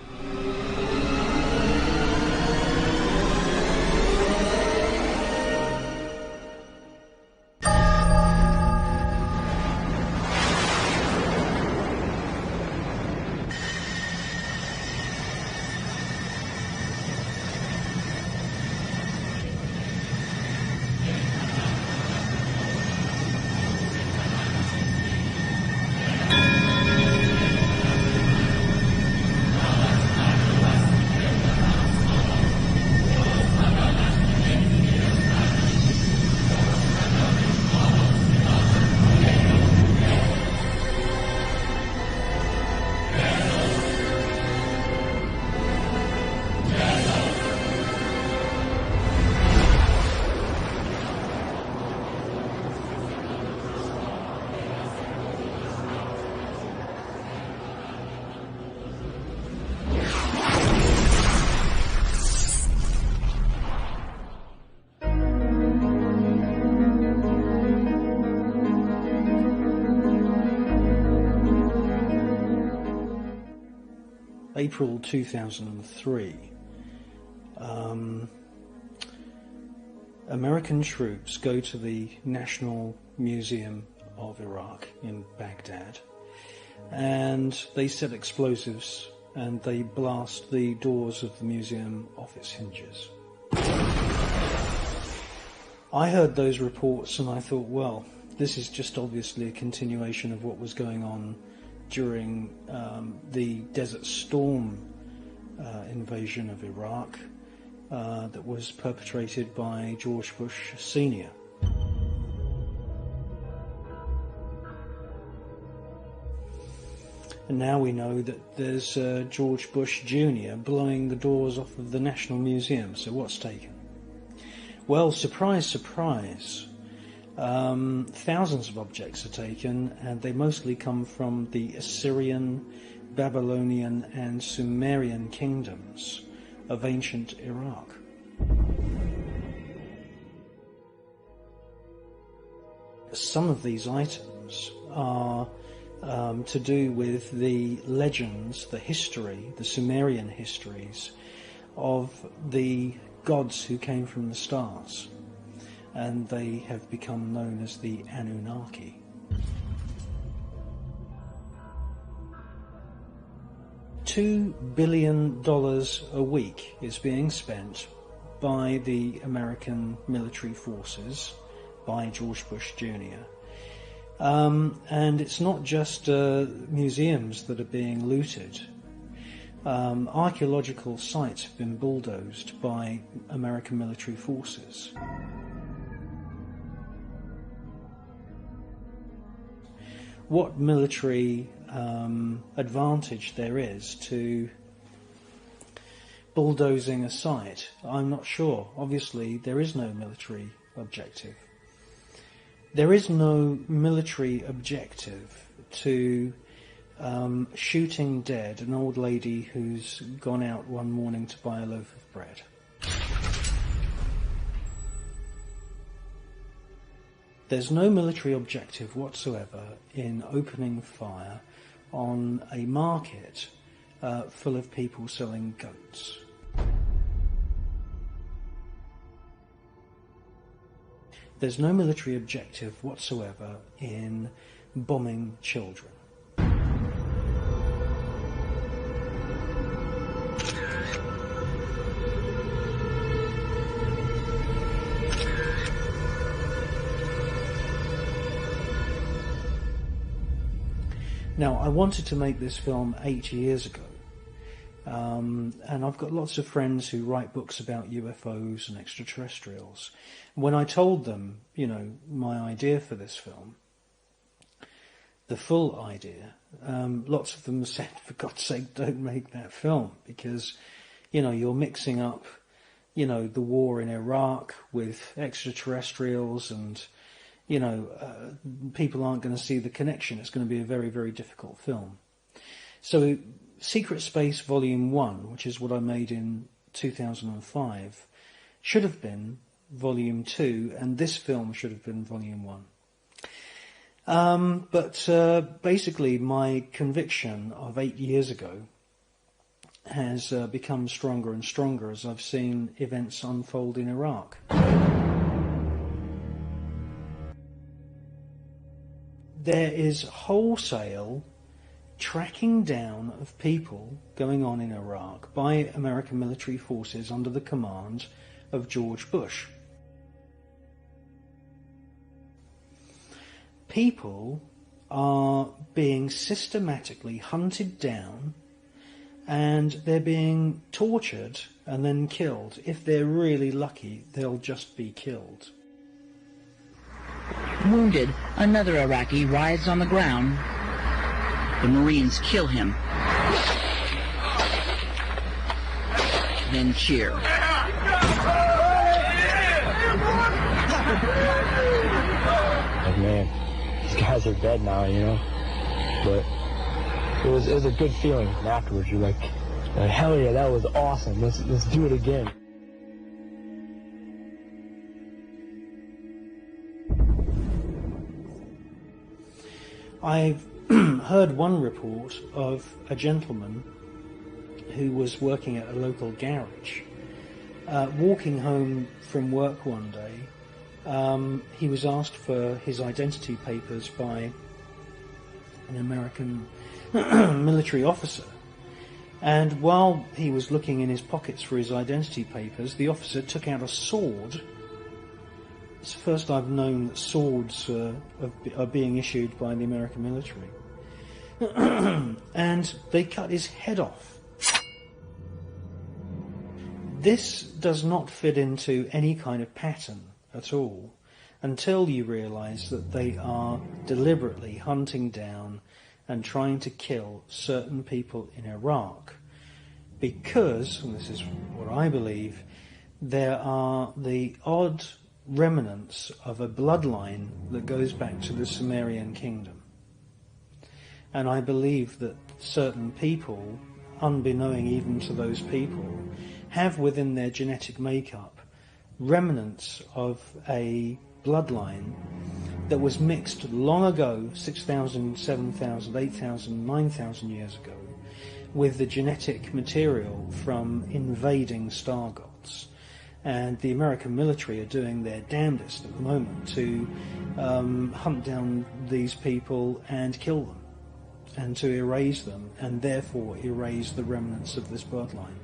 April 2003, American troops go to the National Museum of Iraq in Baghdad, and they set explosives and they blast the doors of the museum off its hinges. I heard those reports and I thought, well, this is just obviously a continuation of what was going on during the Desert Storm invasion of Iraq that was perpetrated by George Bush Sr. And now we know that there's George Bush Jr. blowing the doors off of the National Museum. So what's taken? Well, surprise, surprise. Thousands of objects are taken, and they mostly come from the Assyrian, Babylonian and Sumerian kingdoms of ancient Iraq. Some of these items are to do with the legends, the history, the Sumerian histories of the gods who came from the stars, and they have become known as the Anunnaki. $2 billion a week is being spent by the American military forces, by George Bush Jr. And it's not just museums that are being looted. Archaeological sites have been bulldozed by American military forces. What military advantage there is to bulldozing a site, I'm not sure. Obviously, there is no military objective. There is no military objective to shooting dead an old lady who's gone out one morning to buy a loaf of bread. There's no military objective whatsoever in opening fire on a market full of people selling goats. There's no military objective whatsoever in bombing children. Now, I wanted to make this film 8 years ago, and I've got lots of friends who write books about UFOs and extraterrestrials. When I told them, you know, my idea for this film, the full idea, lots of them said, for God's sake, don't make that film, because, you know, you're mixing up, you know, the war in Iraq with extraterrestrials, and, you know, people aren't going to see the connection. It's going to be a very, very difficult film. So Secret Space Volume 1, which is what I made in 2005, should have been Volume 2, and this film should have been Volume 1. But basically my conviction of 8 years ago has become stronger and stronger as I've seen events unfold in Iraq. There is wholesale tracking down of people going on in Iraq by American military forces under the command of George Bush. People are being systematically hunted down, and they're being tortured and then killed. If they're really lucky, they'll just be killed. Wounded, another Iraqi writhes on the ground. The Marines kill him, then cheer. Like, man, these guys are dead now, you know. But it was a good feeling. And afterwards, you're like, hell yeah, that was awesome. Let's do it again. I've heard one report of a gentleman who was working at a local garage. Walking home from work one day, he was asked for his identity papers by an American military officer. And while he was looking in his pockets for his identity papers, the officer took out a sword. It's the first I've known that swords are being issued by the American military. And they cut his head off. This does not fit into any kind of pattern at all until you realise that they are deliberately hunting down and trying to kill certain people in Iraq because, and this is what I believe, there are the odd remnants of a bloodline that goes back to the Sumerian kingdom. And I believe that certain people, unbeknown even to those people, have within their genetic makeup remnants of a bloodline that was mixed long ago, 6,000, 7,000, 8,000, 9,000 years ago, with the genetic material from invading star gods. And the American military are doing their damnedest at the moment to hunt down these people and kill them, and to erase them, and therefore erase the remnants of this bloodline.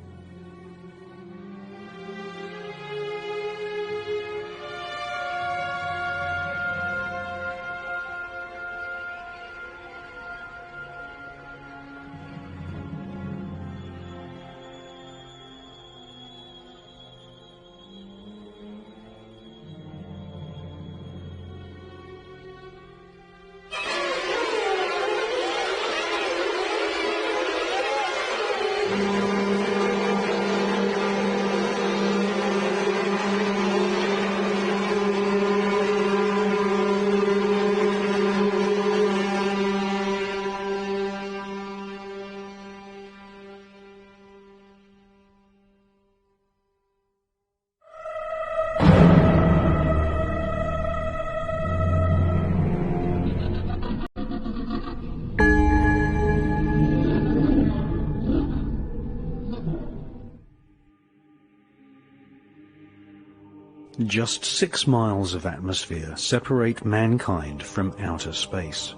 Just 6 miles of atmosphere separate mankind from outer space.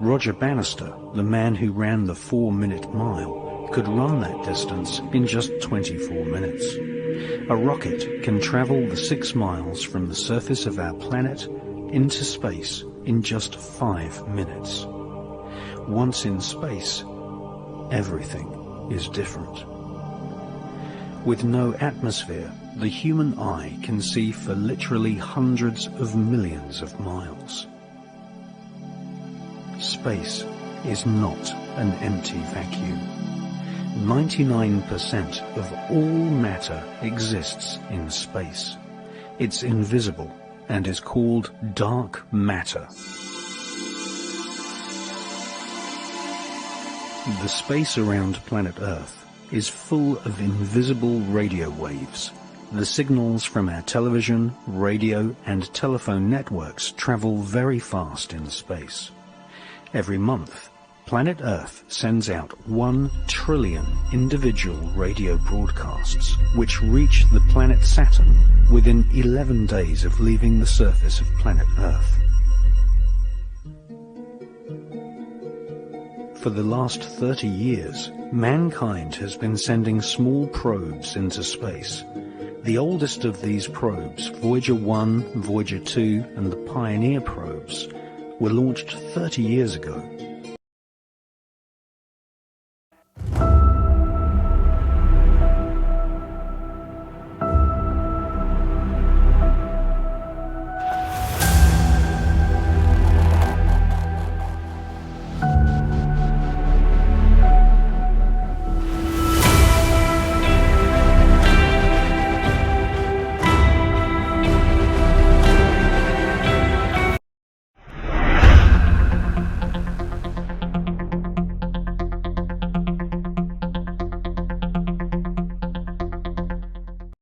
Roger Bannister, the man who ran the 4-minute mile, could run that distance in just 24 minutes. A rocket can travel the 6 miles from the surface of our planet into space in just 5 minutes. once in space, everything is different. With no atmosphere, the human eye can see for literally hundreds of millions of miles. Space is not an empty vacuum. 99% of all matter exists in space. It's invisible and is called dark matter. The space around planet Earth is full of invisible radio waves. The signals from our television, radio and telephone networks travel very fast in space. Every month, planet Earth sends out 1 trillion individual radio broadcasts, which reach the planet Saturn within 11 days of leaving the surface of planet Earth. For the last 30 years, mankind has been sending small probes into space. The oldest of these probes, Voyager 1, Voyager 2 and the Pioneer probes, were launched 30 years ago.